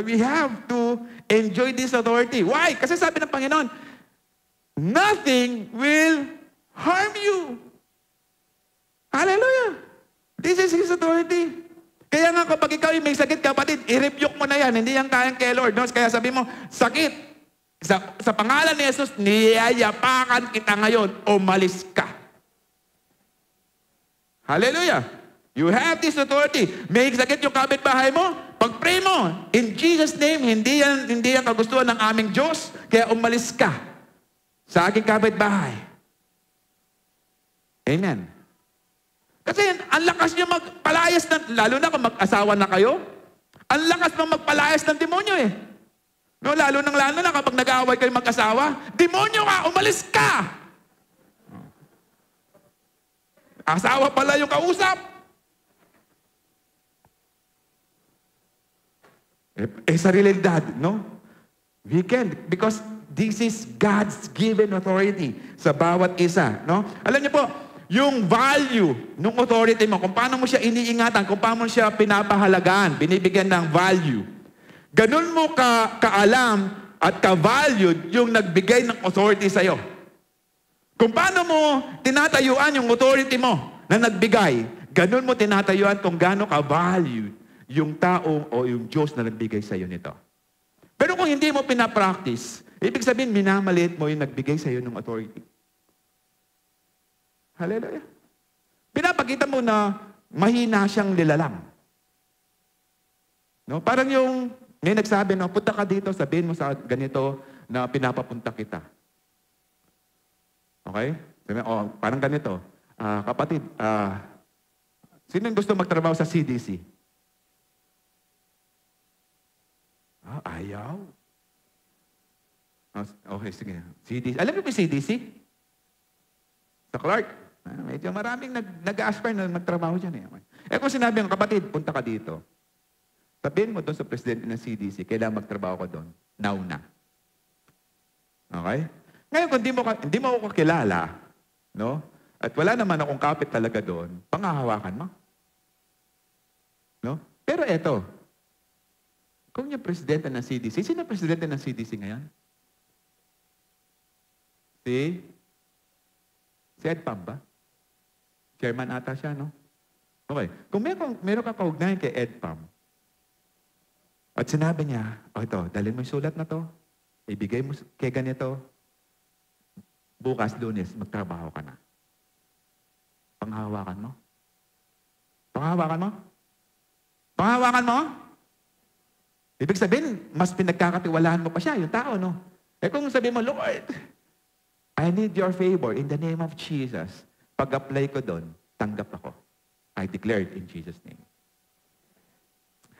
We have to enjoy this authority. Why? Kasi sabi ng Panginoon, nothing will harm you. Hallelujah. This is His authority. Kaya nga kapag ikaw may sakit, kapatid, i-rebuke mo na yan. Hindi yan kayang kay Lord. No? Kaya sabi mo, sakit. Sa pangalan ni Jesus, niyayapakan kita ngayon, umalis ka. Hallelujah. You have this authority. May sakit yung kapitbahay mo, pag-pray mo, in Jesus' name, hindi yan kagustuhan ng aming Diyos, kaya umalis ka sa aking kapitbahay. Amen. Kasi ang lakas nyo magpalayas, lalo na kung mag-asawa na kayo, ang lakas mo magpalayas ng demonyo eh. No, lalo na kapag nag-aaway kayo mag-asawa, demonyo ka, umalis ka! Asawa pala yung kausap. Sa realidad, no? We can, because this is God's given authority sa bawat isa, no? Alam niyo po, yung value ng authority mo, kung paano mo siya iniingatan, kung paano mo siya pinapahalagaan, binibigyan ng value. Ganun mo kaalam at ka-valued yung nagbigay ng authority sa'yo. Kung paano mo tinatayuan yung authority mo na nagbigay, ganun mo tinatayuan kung gaano ka-valued yung tao o yung Diyos na nagbigay sa'yo nito. Pero kung hindi mo pinapractice, ibig sabihin, minamaliit mo yung nagbigay sa'yo ng authority. Hallelujah. Pinapakita mo na mahina siyang nilalang. No? Parang yung may nagsabi, no, punta ka dito, sabihin mo sa ganito na pinapapunta kita. Okay? Sabi, parang ganito. Kapatid, sino yung gusto magtrabaho sa CDC? Ayaw. Okay, sige. CDC. Alam niyo ba yung CDC? Sa Clark. Medyo maraming nag-aspire na magtrabaho dyan. Kung sinabi ng kapatid, punta ka dito. Sabihin mo doon sa presidente ng CDC, kailangan magtrabaho ka doon. Now na. Okay? Ngayon, kung hindi mo ako kakilala, no? At wala naman akong kapit talaga doon, pangahawakan mo. No? Pero eto, kung yung presidente ng CDC, sino presidente ng CDC ngayon? Si EDPAM ba? Chairman ata siya, no? Okay. Kung meron ka kaugnayan kay EDPAM, at sinabi niya, ito, dalhin mo yung sulat na to, ibigay mo kay ganito, bukas, Lunes, magtrabaho ka na. Panghawakan mo? Panghawakan mo? Panghawakan mo? Ibig sabihin, mas pinagkakatiwalaan mo pa siya, yung tao, no? Kung sabihin mo, Lord, I need your favor in the name of Jesus. Pag-apply ko doon, tanggap ako. I declare it in Jesus' name.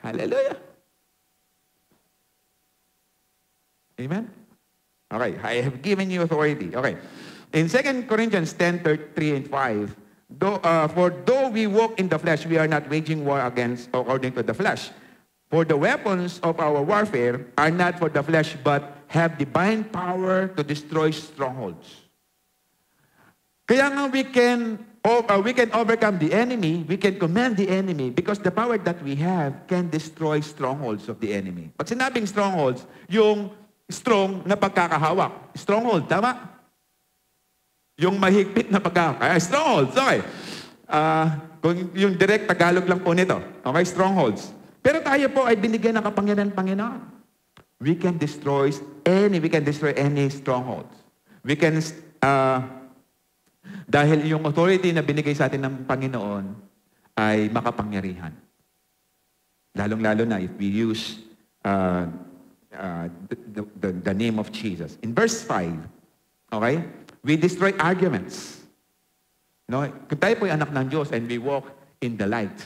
Hallelujah. Amen? Okay, I have given you authority. Okay. In 2 Corinthians 10:3 and 5, for though we walk in the flesh, we are not waging war against according to the flesh. For the weapons of our warfare are not for the flesh, but have divine power to destroy strongholds. Kaya nga we can overcome the enemy, we can command the enemy, because the power that we have can destroy strongholds of the enemy. Pag sinabing strongholds, yung strong na pagkakahawak. Stronghold, tama? Yung mahigpit na pagkakahawak. Strongholds, okay. Kung yung direct Tagalog lang po nito. Okay, strongholds. Pero tayo po ay binigyan ng kapangyarihan ng Panginoon. We can destroy any strongholds. We can, dahil yung authority na binigay sa atin ng Panginoon ay makapangyarihan. Lalong-lalo na if we use the name of Jesus. In verse 5, okay, we destroy arguments. No? Kung tayo po ay anak ng Diyos and we walk in the light,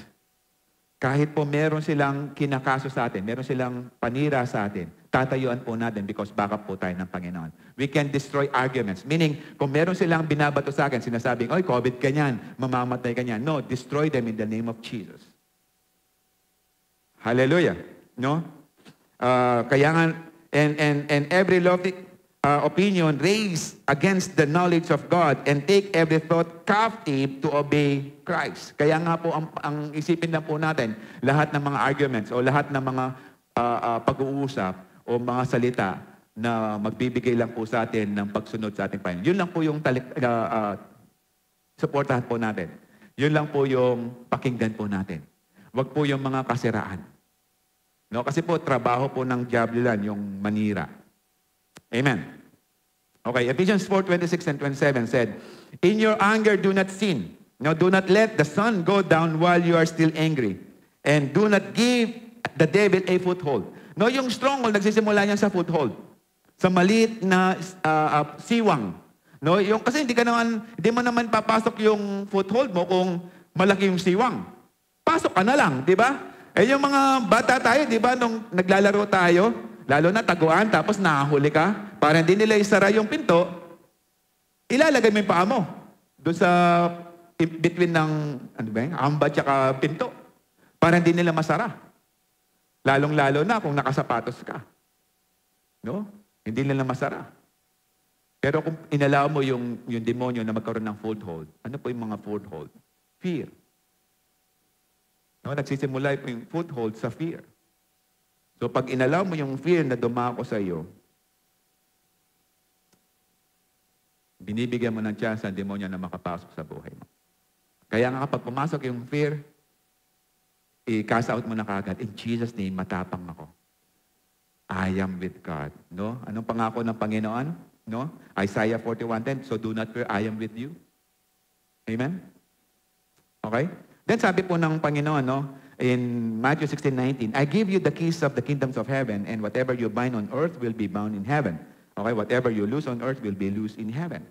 kahit po meron silang kinakaso sa atin, meron silang panira sa atin, tatayuan po natin because backup po tayo ng Panginoon. We can destroy arguments. Meaning, kung meron silang binabato sa akin, sinasabing, oy, COVID ka niyan, mamamatay ka niyan. No, destroy them in the name of Jesus. Hallelujah. No? Kaya nga, and every lofty opinion raised against the knowledge of God and take every thought captive to obey Christ. Kaya nga po, ang isipin lang po natin, lahat ng mga arguments o lahat ng mga pag-uusap o mga salita na magbibigay lang po sa atin ng pagsunod sa ating Panginoon. Yun lang po yung supportahan po natin. Yun lang po yung pakinggan po natin. Wag po yung mga kasiraan. No? Kasi po, trabaho po ng diablo yan, yung manira. Amen. Okay, Ephesians 4:26 and 27 said, "In your anger do not sin. No, do not let the sun go down while you are still angry. And do not give the devil a foothold." No, yung stronghold, nagsisimula niyan sa foothold. Sa maliit na siwang. No, yung, kasi hindi mo naman papasok yung foothold mo kung malaki yung siwang. Pasok ka na lang, di ba? Eh yung mga bata tayo, di ba, nung naglalaro tayo, lalo na taguan, tapos nakahuli ka, para hindi nila isara yung pinto, ilalagay mo yung paa mo doon sa between ng amba tsaka pinto, para hindi nila masara. Lalong-lalo na kung nakasapatos ka. No? Hindi nila masara. Pero kung inalaw mo yung demonyo na magkaroon ng foothold, ano po yung mga foothold? Fear. No? Nagsisimula po yung foothold sa fear. So pag inalaw mo yung fear na dumako sa iyo, binibigyan mo ng chance ang demonyo na makapasok sa buhay mo. Kaya nga kapag pumasok yung fear, i-cast out mo na kagad. In Jesus' name, matapang ako. I am with God. No? Anong pangako ng Panginoon? No? Isaiah 41:10, "So do not fear, I am with you." Amen? Okay? Then sabi po ng Panginoon, no? In Matthew 16:19, "I give you the keys of the kingdoms of heaven, and whatever you bind on earth will be bound in heaven. Okay, whatever you loose on earth will be loose in heaven."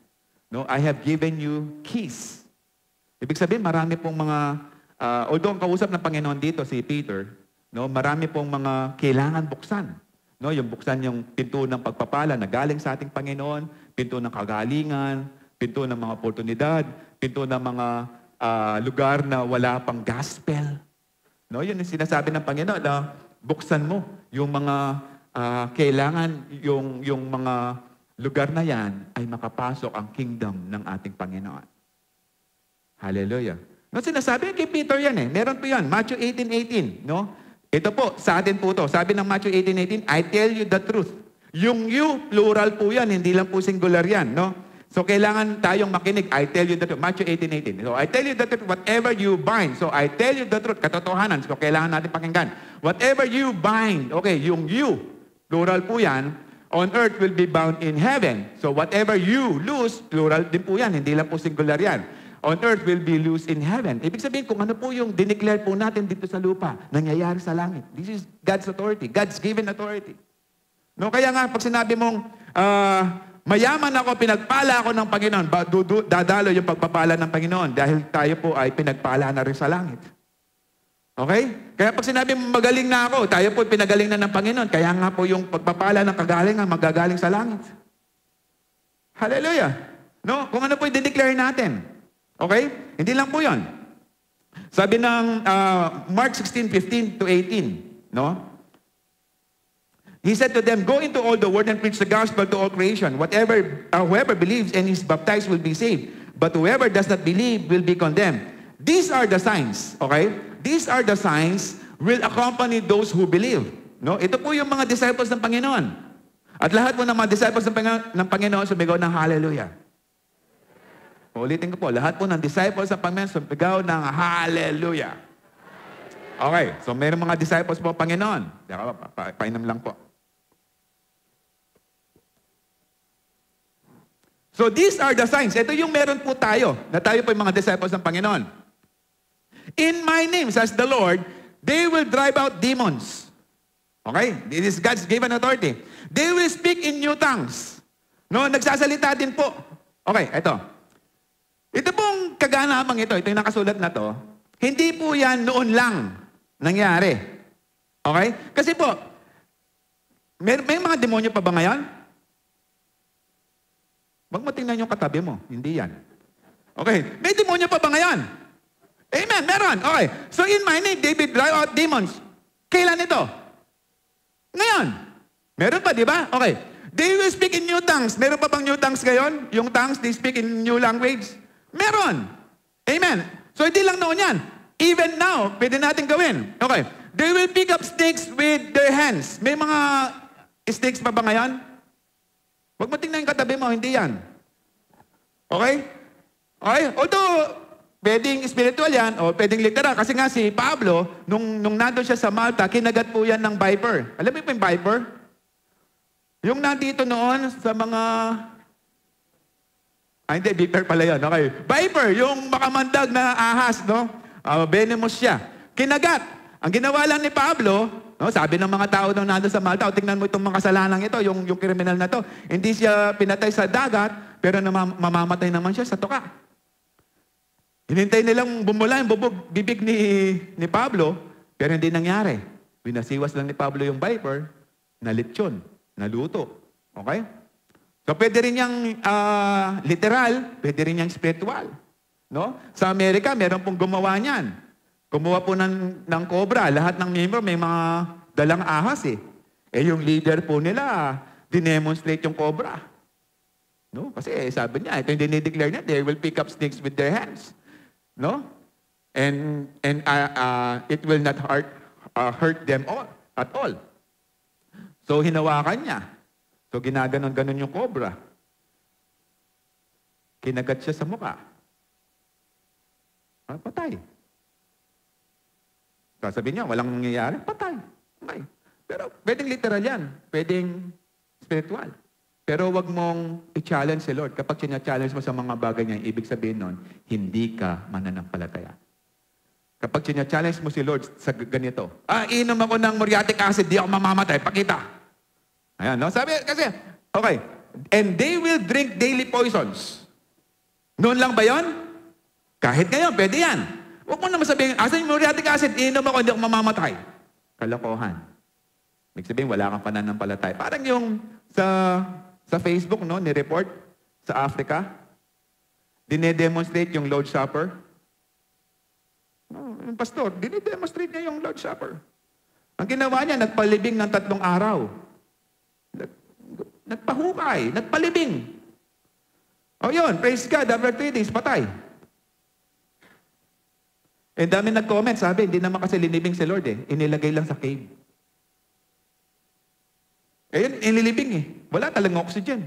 No, I have given you keys. Ibig sabihin, marami pong mga, although ang kausap ng Panginoon dito, si Peter, no, marami pong mga kailangan buksan. No, yung buksan yung pinto ng pagpapala na galing sa ating Panginoon, pinto ng kagalingan, pinto ng mga oportunidad, pinto ng mga lugar na wala pang gospel. No, yun yung sinasabi ng Panginoon na buksan mo yung mga kailangan, yung mga lugar na yan ay makapasok ang kingdom ng ating Panginoon. Hallelujah. No, sinasabi kay Peter yan eh. Meron po yan. Matthew 18:18. No? Ito po, sa atin po to. Sabi ng Matthew 18:18, "I tell you the truth." Yung you, plural po yan. Hindi lang po singular yan. No? So, kailangan tayong makinig. I tell you the truth. Matthew 18:18. So, I tell you the truth, whatever you bind. So, I tell you the truth. Katotohanan. So, kailangan natin pakinggan. Whatever you bind. Okay, yung you, plural po yan, on earth will be bound in heaven. So, whatever you loose, plural din po yan. Hindi lang po singular yan. On earth will be loose in heaven. Ibig sabihin, kung ano po yung dineclare po natin dito sa lupa, nangyayari sa langit. This is God's authority. God's given authority. No, kaya nga, pag sinabi mong, mayaman ako, pinagpala ako ng Panginoon. Dadalo yung pagpapala ng Panginoon dahil tayo po ay pinagpala na rin sa langit. Okay? Kaya pag sinabi mo magaling na ako, tayo po pinagaling na ng Panginoon. Kaya nga po yung pagpapala ng kagalingan magagaling sa langit. Hallelujah! No? Kung ano po yung dineclare natin. Okay? Hindi lang po yun. Sabi ng Mark 16:15-18, no? He said to them, "Go into all the world and preach the gospel to all creation. Whoever believes and is baptized will be saved. But whoever does not believe will be condemned. These are the signs." Okay? These are the signs will accompany those who believe. No? Ito po yung mga disciples ng Panginoon. At lahat po ng mga disciples ng Panginoon sumigaw ng hallelujah. Ulitin ko po, lahat po ng disciples ng Panginoon sumigaw ng hallelujah. Okay, so mayroong mga disciples po ng Panginoon. Painom lang po. So these are the signs. Ito yung meron po tayo, na tayo po yung mga disciples ng Panginoon. "In my name," says the Lord, "they will drive out demons." Okay? This is God's given authority. "They will speak in new tongues." No, nagsasalita din po. Okay, ito. Ito pong kaganapang ito yung nakasulat na to, hindi po yan noon lang nangyari. Okay? Kasi po, may mga demonyo pa ba ngayon? Huwag mo tingnan yung katabi mo. Hindi yan. Okay. May demonyo pa ba ngayon? Amen. Meron. Okay. So in my name, they will drive out demons. Kailan ito? Ngayon. Meron pa, di ba? Okay. They will speak in new tongues. Meron pa bang new tongues ngayon? Yung tongues, they speak in new language? Meron. Amen. So hindi lang noon yan. Even now, pwede natin gawin. Okay. They will pick up snakes with their hands. May mga snakes pa ba ngayon? Huwag mo tingnan yung katabi mo, hindi yan. Okay? Okay? Although, pwedeng spiritual yan, o pwedeng literal. Kasi nga si Pablo, nung nandun siya sa Malta, kinagat po yan ng viper. Alam mo yung viper? Yung nandito noon sa mga... hindi, viper pala yun. Okay. Viper, yung makamandag na ahas, no? Venomous siya. Kinagat. Ang ginawa lang ni Pablo, no, sabi ng mga tao nung nandun sa Malta, tingnan mo itong mga kasalanan ito, yung kriminal na to. Hindi siya pinatay sa dagat, pero mamamatay naman siya sa tuka. Hinintay nilang bumula yung bibig ni Pablo, pero hindi nangyari. Binasiwas lang ni Pablo yung viper, na lechon, naluto. Okay? So pwede rin niyang literal, pwede rin niyang spiritual. No? Sa Amerika, meron pong gumawa niyan. Kumuha po ng cobra. Lahat ng member may mga dalang ahas eh. Yung leader po nila, dinemonstrate yung cobra. No? Kasi sabi niya, ito yung dinideclare niya, they will pick up snakes with their hands. No? And it will not hurt them at all. So hinawakan niya. So ginaganon-ganon yung cobra. Kinagat siya sa mukha. Patay. Sasabihin niya, walang nangyayari, patay. Okay. Pero pwedeng literal yan. Pwedeng spiritual. Pero wag mong i-challenge si Lord. Kapag siya-challenge mo sa mga bagay niya, ibig sabihin nun, hindi ka mananampalataya. Kapag siya-challenge mo si Lord sa ganito, inom ako ng muriatic acid, di ako mamamatay, pakita. Ayan, no? Sabi, kasi, okay. And they will drink daily poisons. Noon lang ba yon? Kahit ngayon, pwede yan. Huwag mo naman sabihin, asan yung muriatic acid, inom ako, hindi ako mamamatay. Kalokohan. Ibig sabihin, wala kang pananampalataya. Parang yung sa Facebook, no, ni-report sa Africa, dinedemonstrate yung Lord's Supper. No, yung pastor, dinedemonstrate niya yung Lord's Supper. Ang ginawa niya, nagpalibing ng 3 araw. Nagpahukay, nagpalibing. O yun, praise God, after 3 days, patay. Eh, dami nag-comment, sabi, hindi naman kasi linibing si Lord eh. Inilagay lang sa cave. Eh yun, inilibing eh. Wala talagang oxygen.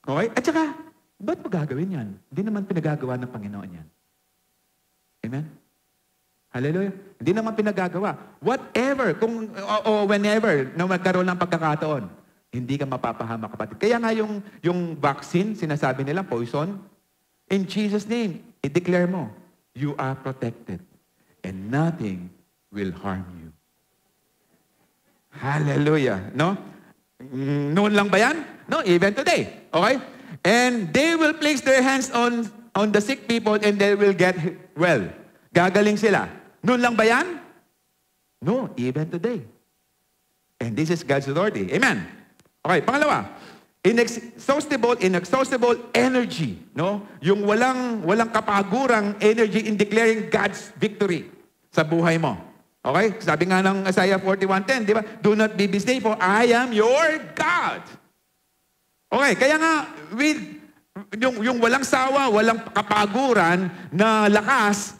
Okay? At saka, ba't mo gagawin yan? Hindi naman pinagagawa ng Panginoon yan. Amen? Hallelujah. Hindi naman pinagagawa. Whatever, kung, o whenever, na magkaroon ng pagkakataon, hindi ka mapapahama, kapatid. Kaya nga yung vaccine, sinasabi nila, poison, in Jesus' name, i-declare mo, you are protected and nothing will harm you. Hallelujah. No? Noon lang ba yan? No, even today. Okay? And they will place their hands on the sick people and they will get well. Gagaling sila. Noon lang ba yan? No, even today. And this is God's authority. Amen. Okay, pangalawa. Inexhaustible energy, no? Yung walang kapagurang energy in declaring God's victory sa buhay mo. Okay? Sabi nga ng Isaiah 41:10, di ba? Do not be dismayed, for I am your God. Okay, kaya nga with yung walang sawa, walang kapaguran na lakas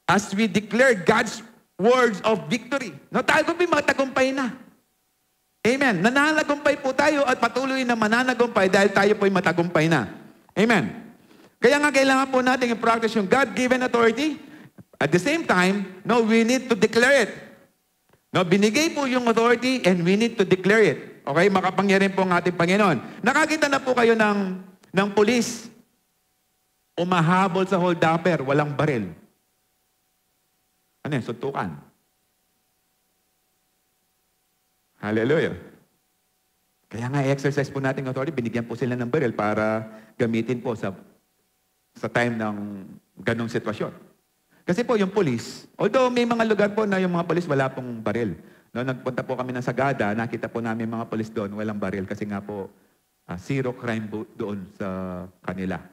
as we declare God's words of victory. No, tayo po matagumpay na. Amen. Nananagumpay po tayo at patuloy na mananagumpay dahil tayo po'y matagumpay na. Amen. Kaya nga kailangan po natin i-practice yung God-given authority. At the same time, no, we need to declare it. No, binigay po yung authority and we need to declare it. Okay? Makapangyarihan po ang ating Panginoon. Nakakita na po kayo ng pulis. Umahabol sa hold-upper, walang baril. Ano yun? Suntukan. Hallelujah. Kaya nga exercise po natin authority, binigyan po sila ng baril para gamitin po sa time ng ganong sitwasyon. Kasi po yung police, although may mga lugar po na yung mga police wala pong baril. No, nagpunta po kami ng Sagada, nakita po namin mga police doon, walang baril kasi nga po zero crime doon sa kanila.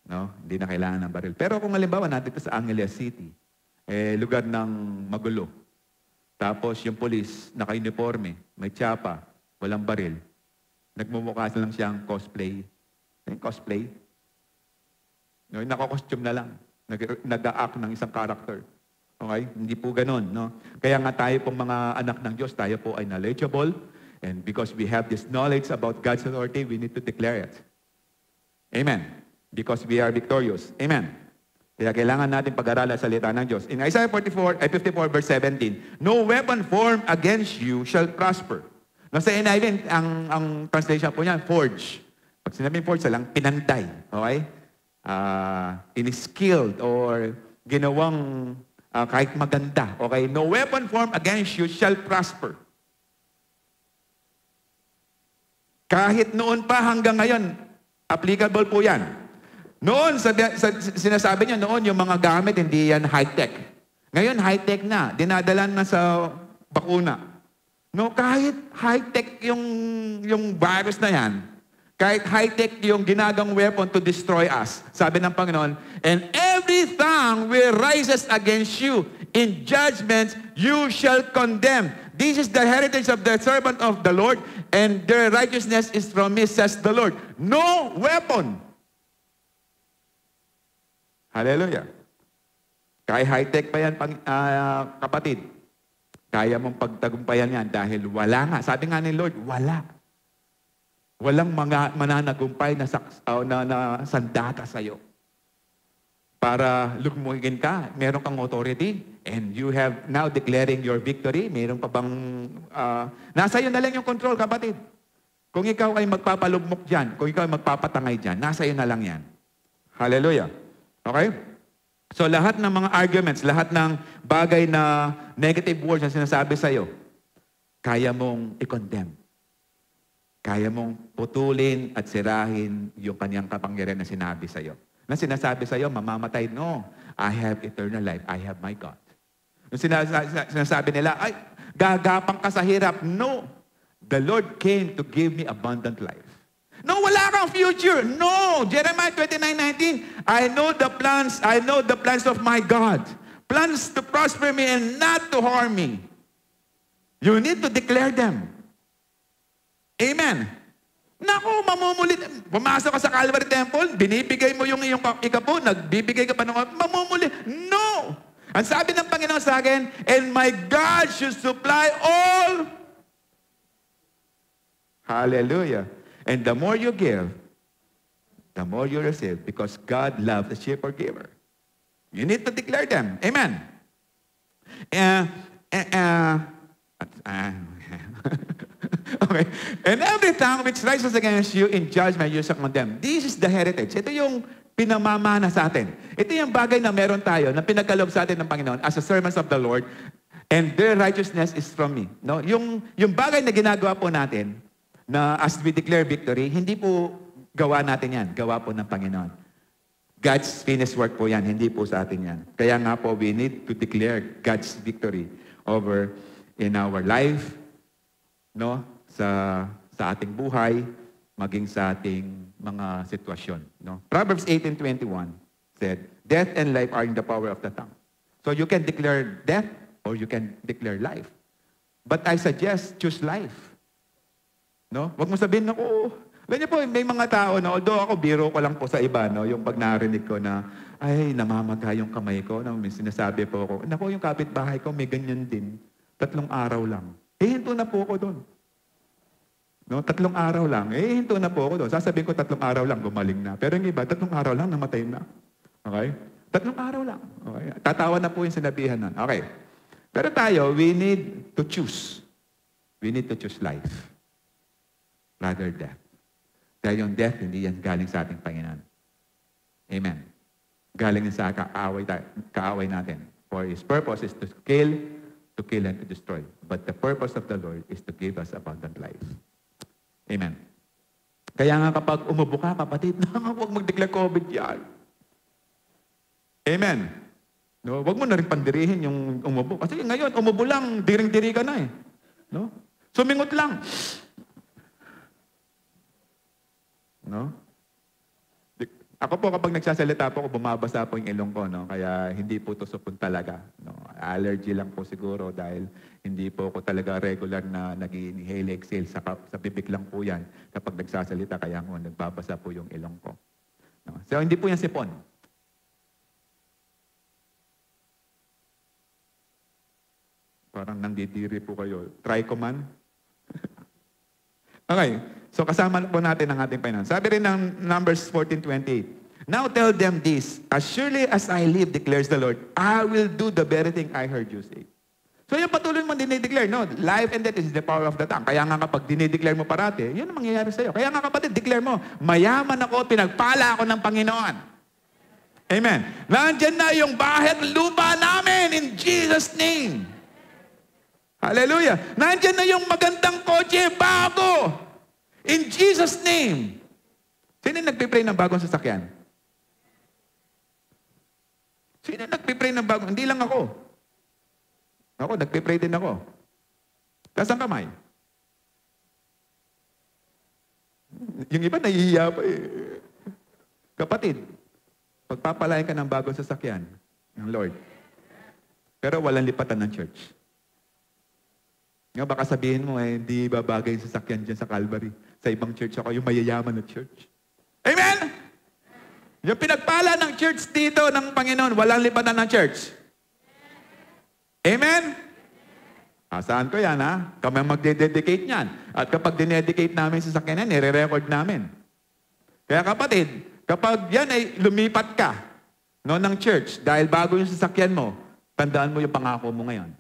No, hindi na kailangan ng baril. Pero kung halimbawa natin sa Angeles City, lugar ng magulo. Tapos yung police, naka-uniforme, may tsapa, walang baril. Nagmumukha lang siyang cosplay. Yung cosplay. No, nako-costume na lang. Nag-a-act ng isang character. Okay? Hindi po ganun, no? Kaya nga tayo pong mga anak ng Diyos, tayo po ay knowledgeable. And because we have this knowledge about God's authority, we need to declare it. Amen. Because we are victorious. Amen. Kaya kailangan natin pag-aralan sa salita ng Diyos. In Isaiah 54 verse 17, no weapon formed against you shall prosper. No, sa NIV, ang translation po niyan, forge. Pag sinabing forge, lang pinantay. Okay? In-skilled or ginawang kahit maganda. Okay? No weapon formed against you shall prosper. Kahit noon pa hanggang ngayon, applicable po yan. Noon, sinasabi niya noon, yung mga gamit, hindi yan high-tech. Ngayon, high-tech na. Dinadala na sa bakuna. No, kahit high-tech yung virus na yan, kahit high-tech yung ginagang weapon to destroy us, sabi ng Panginoon, and every tongue will rises against you. In judgment, you shall condemn. This is the heritage of the servant of the Lord, and their righteousness is from me, says the Lord. No weapon. Hallelujah. Kahit high-tech pa yan, kapatid, kaya mong pagtagumpayan yan dahil wala nga. Sabi nga ni Lord, wala. Walang mga mananagumpay na sandata sa'yo. Para lugmugin ka, meron kang authority, and you have now declaring your victory. Meron pa bang, nasa iyo na lang yung control, kapatid. Kung ikaw ay magpapalugmok dyan, kung ikaw ay magpapatangay dyan, nasa iyo na lang yan. Hallelujah. Okay? So lahat ng mga arguments, lahat ng bagay na negative words na sinasabi sa'yo, kaya mong i-condemn. Kaya mong putulin at sirahin yung kanyang kapangyarihan na sinabi sa'yo. Na sinasabi sa'yo, mamamatay. No, I have eternal life. I have my God. Yung sinasabi nila, ay, gagapang ka sa hirap. No, the Lord came to give me abundant life. No, wala kang future. No. Jeremiah 29:19. I know the plans of my God. Plans to prosper me and not to harm me. You need to declare them. Amen. Naku, mamumulit. Pumasok ka sa Calvary Temple, binibigay mo yung iyong ikapo, nagbibigay ka pa ng mamumulit. No. Ang sabi ng Panginoon sa akin, and my God should supply all. Hallelujah. And the more you give, the more you receive, because God loves a cheerful giver. You need to declare them. Amen. Okay. And every tongue which rises against you in judgment, you shall condemn. This is the heritage. Ito yung pinamamana sa atin. Ito yung bagay na meron tayo, na pinagkaloob sa atin ng Panginoon as a servants of the Lord, and their righteousness is from me. No? Yung bagay na ginagawa po natin, na as we declare victory, hindi po gawa natin yan. Gawa po ng Panginoon. God's finished work po yan, hindi po sa atin yan. Kaya nga po, we need to declare God's victory over in our life, no? Sa ating buhay, maging sa ating mga sitwasyon. No? Proverbs 18:21 said, death and life are in the power of the tongue. So you can declare death or you can declare life. But I suggest, choose life. No? Huwag mo sabihin, alam niyo po, may mga tao na, although ako, biro ko lang po sa iba, no? Yung pag narinig ko na, ay, namamaga yung kamay ko, no? May sinasabi po ako, naku, yung kapitbahay ko, may ganyan din. 3 araw lang. Hinto na po ako doon. No? 3 araw lang. Hinto na po ako doon. Sasabihin ko, 3 araw lang, gumaling na. Pero yung iba, 3 araw lang, namatay na. Okay? 3 araw lang. Okay? Tatawa na po yung sinabihan nun. Okay. Pero tayo, we need to choose. We need to choose life. Rather death. Dahil yung death, hindi yan galing sa ating Panginoon. Amen. Galing sa kaaway natin. For His purpose is to kill and to destroy. But the purpose of the Lord is to give us abundant life. Amen. Kaya nga kapag umubo ka, kapatid, huwag mag-declare COVID yan. Amen. No, huwag mo na rin pandirihin yung umubo. Kasi ngayon, umubo lang, diring-diri ka na eh. No? Sumingot lang. No? Ako po kapag nagsasalita po ako, bumabasa po yung ilong ko, no? Kaya hindi po to supon talaga. No? Allergy lang po siguro dahil hindi po ako talaga regular na nag-inhale, exhale. Sa bibig lang po yan kapag nagsasalita. Kaya ako nagbabasa po yung ilong ko. No? So hindi po yan sipon. Parang nandidiri po kayo. Try ko man. Okay. So kasama po natin ang ating finance. Sabi rin ng Numbers 14:28. Now tell them this, as surely as I live, declares the Lord, I will do the very thing I heard you say. So yung patuloy mo dinideclare, no? Life and death is the power of the tongue. Kaya nga kapag dinideclare mo parati, yun ang mangyayari sa'yo. Kaya nga kapatid, declare mo, mayaman ako, pinagpala ako ng Panginoon. Amen. Nandyan na yung bahay at lupa namin in Jesus' name. Hallelujah. Nandyan na yung magandang kotse, bago. In Jesus' name. Sino nagpipray ng bagong sasakyan? Sino nagpipray ng bagong? Hindi lang ako. Ako, nagpipray din ako. Taas ang kamay. Yung iba nahihiya pa eh. Kapatid, pagpapalain ka ng bagong sasakyan ng Lord. Pero walang lipatan ng church. Nga baka sabihin mo hindi babagay yung sasakyan dyan sa Calvary. Sa ibang church ako, yung mayayaman na church. Amen? Yung pinagpala ng church dito ng Panginoon, walang lipatan ng church. Amen? Saan ko yan, ha? Kami magde-dedicate niyan. At kapag dinedicate namin sa sasakyan yan, nire-record namin. Kaya kapatid, kapag yan ay lumipat ka ng church, dahil bago yung sasakyan mo, tandaan mo yung pangako mo ngayon.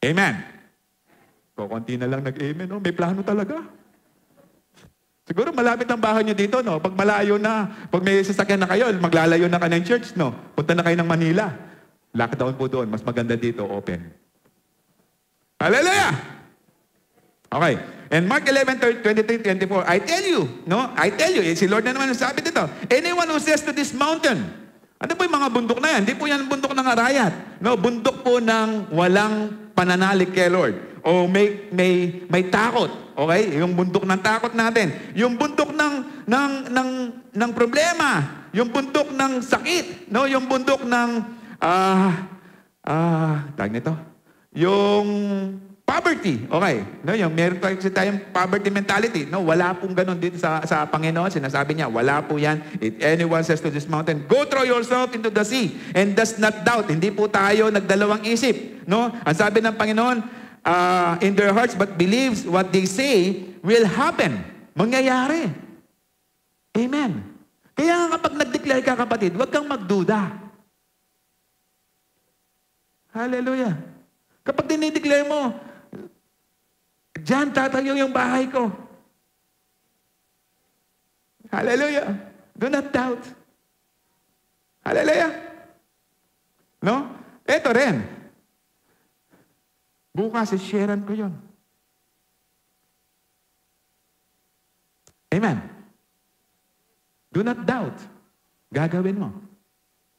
Amen. Konti na lang nag-amen, no? May plano talaga. Siguro malapit ang bahay nyo dito, no? Pag malayo na, pag may sasakyan na kayo, maglalayo na kayo ng church, no? Punta na kayo ng Manila. Lockdown po doon. Mas maganda dito, open. Hallelujah! Okay. And Mark 11:23-24, I tell you, no? I tell you, si Lord na naman sabi dito, anyone who says to this mountain, ano po yung mga bundok na yan? Hindi po yan bundok ng arayat. No, bundok po ng walang pananalig kay Lord. O may takot. Okay? Yung bundok ng takot natin. Yung bundok ng problema. Yung bundok ng sakit. No, yung bundok ng tag nito. Yung poverty. Okay. No, yung meron tayong poverty mentality. No, wala pong ganun dito sa Panginoon. Sinasabi niya, wala po yan. If anyone says to this mountain, go throw yourself into the sea and does not doubt. Hindi po tayo nagdalawang isip. No? Ang sabi ng Panginoon, in their hearts but believes what they say will happen. Mangyayari. Amen. Kaya kapag nag-declare ka, kapatid, huwag kang magduda. Hallelujah. Kapag dinideclare mo, diyan tatayo yung bahay ko. Hallelujah. Do not doubt. Hallelujah. No? Ito rin. Bukas, sharean ko yun. Amen. Do not doubt. Gagawin mo.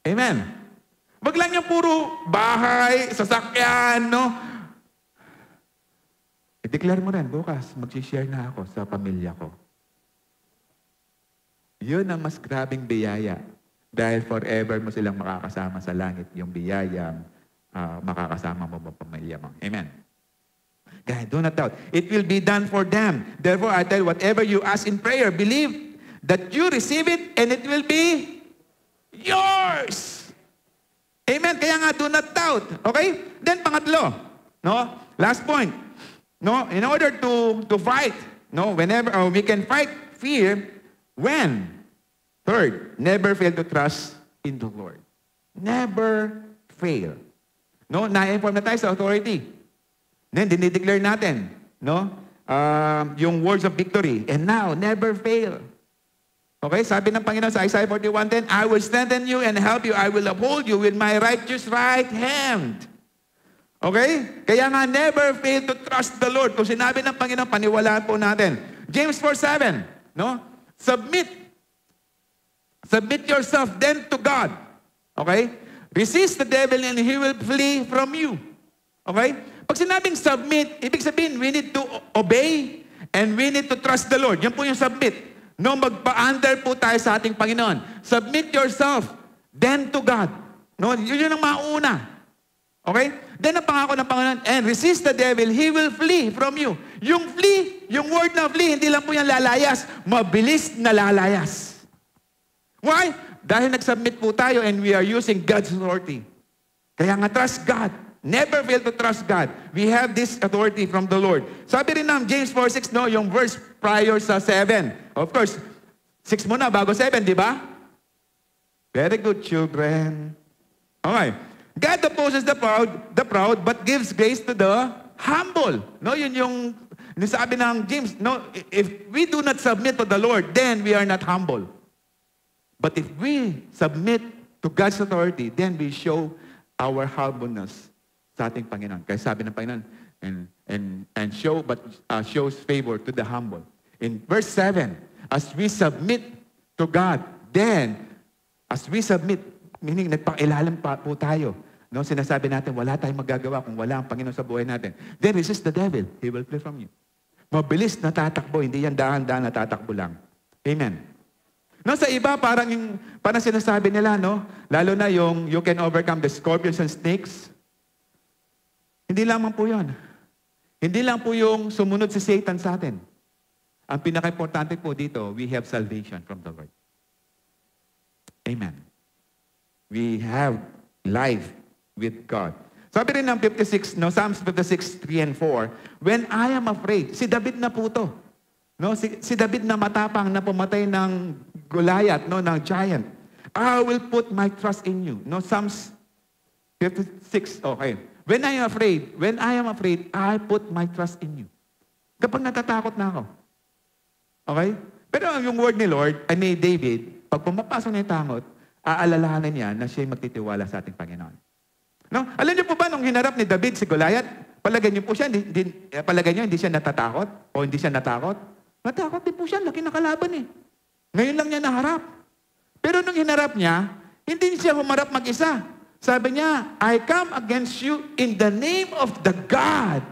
Amen. Wag lang yung puro bahay, sasakyan, no? I-declare mo rin, bukas, mag-share na ako sa pamilya ko. Yun ang mas grabing biyaya. Dahil forever mo silang makakasama sa langit, yung biyayang makakasama mo ang pamilya mo. Amen. Guys, do not doubt. It will be done for them. Therefore, I tell you, whatever you ask in prayer, believe that you receive it and it will be yours. Amen. Kaya nga, do not doubt. Okay? Then, pangatlo. No? Last point. No? In order to fight, no? Whenever we can fight fear, when? Third, never fail to trust in the Lord. Never fail. No? Na-inform na tayo sa authority. Then, dinideclare natin. No? Yung words of victory. And now, never fail. Okay, sabi ng Panginoon sa Isaiah 41:10, I will strengthen you and help you. I will uphold you with my righteous right hand. Okay? Kaya nga, never fail to trust the Lord. Kung sinabi ng Panginoon, paniwalaan po natin. James 4:7, no? Submit yourself then to God. Okay? Resist the devil and he will flee from you. Okay? Pag sinabing submit, ibig sabihin, we need to obey and we need to trust the Lord. Yan po yung submit. No, magpa-under po tayo sa ating Panginoon. Submit yourself, then to God. No, yun ang mauna. Okay? Then ang pangako ng Panginoon, and resist the devil, he will flee from you. Yung flee, yung word na flee, hindi lang po yan lalayas. Mabilis na lalayas. Why? Dahil nag-submit po tayo and we are using God's authority. Kaya nga, trust God. Never fail to trust God. We have this authority from the Lord. Sabi rin ng James 4:6, no, yung verse prior sa 7. Of course, 6 muna bago 7, di ba? Very good, children. Okay. God opposes the proud, but gives grace to the humble. No, yun yung sabi ng James, no, if we do not submit to the Lord, then we are not humble. But if we submit to God's authority, then we show our humbleness sa ating Panginoon. Kaya sabi ng Panginoon, shows favor to the humble. In verse 7, as we submit to God, then, as we submit, meaning nagpang-ilalim pa po tayo. No, sinasabi natin, wala tayong magagawa kung wala ang Panginoon sa buhay natin. Then resist the devil. He will flee from you. Mabilis na tatakbo, hindi yan dahan-dahan na tatakbo lang. Amen. No, sa iba, parang sinasabi nila, no, lalo na yung you can overcome the scorpions and snakes. Hindi lamang po yun. Hindi lang po yung sumunod si Satan sa atin. Ang pinaka-importante po dito, we have salvation from the Lord. Amen. We have life with God. Sabi rin ng 56, no, Psalms 56, 3 and 4, when I am afraid, si David na po to. No, si David na matapang na pumatay ng Goliath, no, ng giant. I will put my trust in you. No, Psalms 56, okay. When I am afraid, I put my trust in you. Kapag natatakot na ako. Okay? Pero yung word ni Lord, ni David, pag pumapasok na yung takot, aalalahanan niya na siya'y magtitiwala sa ating Panginoon. No? Alam niyo po ba, nung hinarap ni David si Goliath, palagay niyo po siya, hindi siya natatakot? O hindi siya natakot? Natakot din po siya, laki na kalaban eh. Ngayon lang niya naharap. Pero nung hinarap niya, hindi siya humarap mag-isa. Sabi niya, I come against you in the name of the God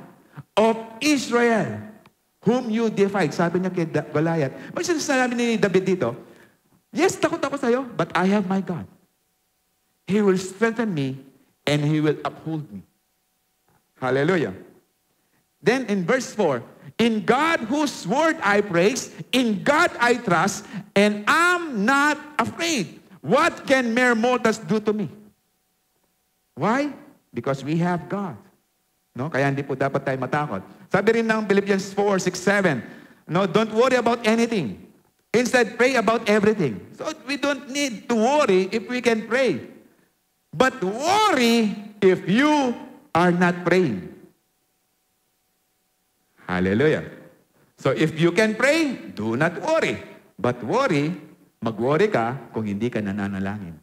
of Israel, whom you defied. Sabi niya kay Goliath. Pag sinasabi ni David dito, yes, takot ako sa'yo, but I have my God. He will strengthen me and He will uphold me. Hallelujah. Then in verse 4, in God whose word I praise, in God I trust, and I'm not afraid. What can mere mortals do to me? Why? Because we have God. No? Kaya hindi po dapat tayo matakot. Sabi rin ng Philippians 4, 6, 7, no, don't worry about anything. Instead, pray about everything. So we don't need to worry if we can pray. But worry if you are not praying. Hallelujah. So if you can pray, do not worry. But mag-worry ka kung hindi ka nananalangin.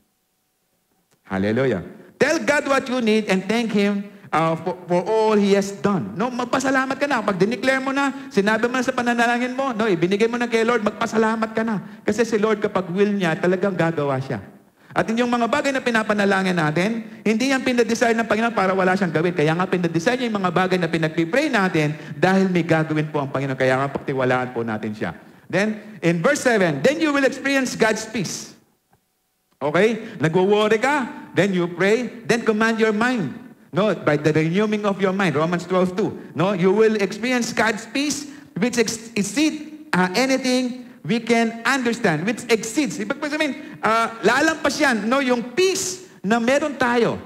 Hallelujah. Tell God what you need and thank Him for all He has done. No, magpasalamat ka na. Pag dineclare mo na, sinabi mo na sa pananalangin mo, no, ibinigay mo na kay Lord, magpasalamat ka na. Kasi si Lord, kapag will niya, talagang gagawa siya. At yung mga bagay na pinapanalangin natin, hindi yan pinadesign ng Panginoon para wala siyang gawin. Kaya nga pinadesign niya yung mga bagay na pinagpipray natin dahil may gagawin po ang Panginoon. Kaya nga pagtiwalaan po natin siya. Then, in verse 7, then you will experience God's peace. Okay? Nagwo-worry ka, then you pray, then command your mind. No, by the renewing of your mind, Romans 12:2. No, you will experience God's peace which exceeds anything we can understand, which exceeds. Ibig sabihin, lalampas yan, no, yung peace na meron tayo.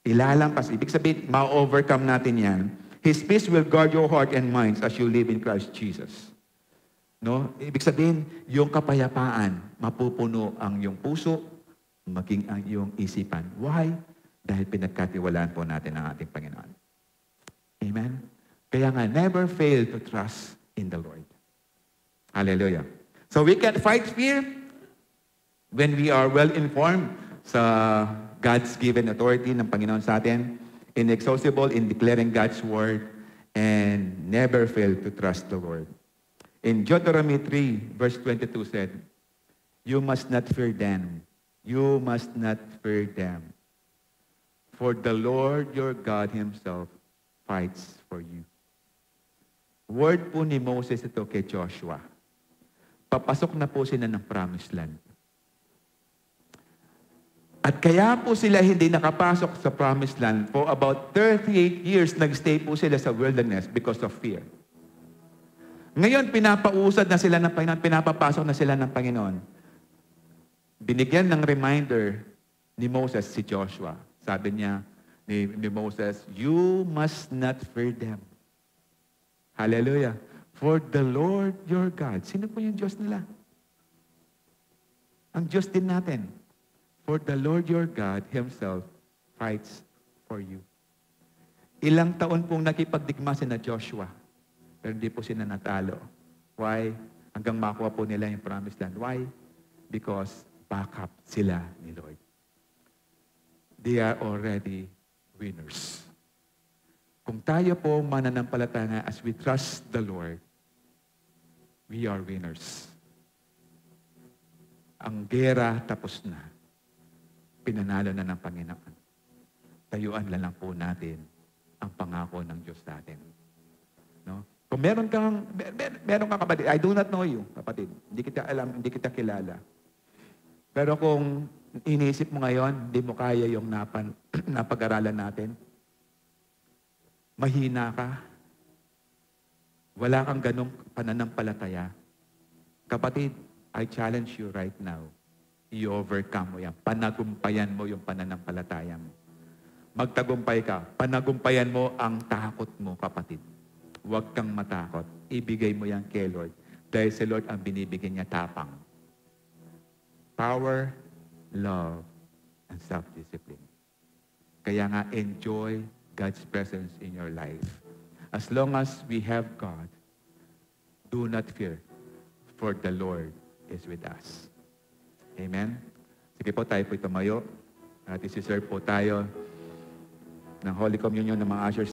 Ilalampas. Ibig sabihin, ma-overcome natin yan. His peace will guard your heart and minds as you live in Christ Jesus. No? Ibig sabihin, yung kapayapaan, mapupuno ang iyong puso, maging ang iyong isipan. Why? Dahil pinagkatiwalaan po natin ang ating Panginoon. Amen? Kaya nga, never fail to trust in the Lord. Hallelujah. So we can fight fear when we are well-informed sa God's given authority ng Panginoon sa atin, inexhaustible in declaring God's word, and never fail to trust the Lord. In Deuteronomy 3, verse 22 said, you must not fear them. You must not fear them. For the Lord your God Himself fights for you. Word po ni Moses ito kay Joshua. papasok na po sila ng promised land. At kaya po sila hindi nakapasok sa promised land for about 38 years, nagstay po sila sa wilderness because of fear. Ngayon, pinapausad na sila ng Panginoon, pinapapasok na sila ng Panginoon. Binigyan ng reminder ni Moses si Joshua. Sabi niya ni Moses, you must not fear them. Hallelujah. For the Lord your God. Sino po yung Diyos nila? Ang Diyos din natin. For the Lord your God Himself fights for you. Ilang taon pong nakipagdigma si na Joshua, pero hindi po sila natalo. Why? Hanggang makuha po nila yung promised land. Why? Because backup sila ni Lord. They are already winners. Kung tayo po mananampalataya as we trust the Lord, we are winners. Ang gera tapos na. Pinanalo na ng Panginoon. Tayuan lang po natin ang pangako ng Diyos natin. No? Kung meron kang kapatid, I do not know you, kapatid. Hindi kita alam, hindi kita kilala. Pero kung iniisip mo ngayon, hindi mo kaya yung napag-aralan natin, mahina ka, wala kang ganong pananampalataya, kapatid, I challenge you right now, i-overcome mo yan. Panagumpayan mo yung pananampalataya mo. Magtagumpay ka. Panagumpayan mo ang takot mo, kapatid. Huwag kang matakot. Ibigay mo yan kay Lord. Dahil si Lord ang binibigyan niya tapang. Power, love, and self-discipline. Kaya nga, enjoy God's presence in your life. As long as we have God, do not fear, for the Lord is with us. Amen? Sige po, tayo po tumayo. At isi-serve po tayo ng Holy Communion ng mga ushers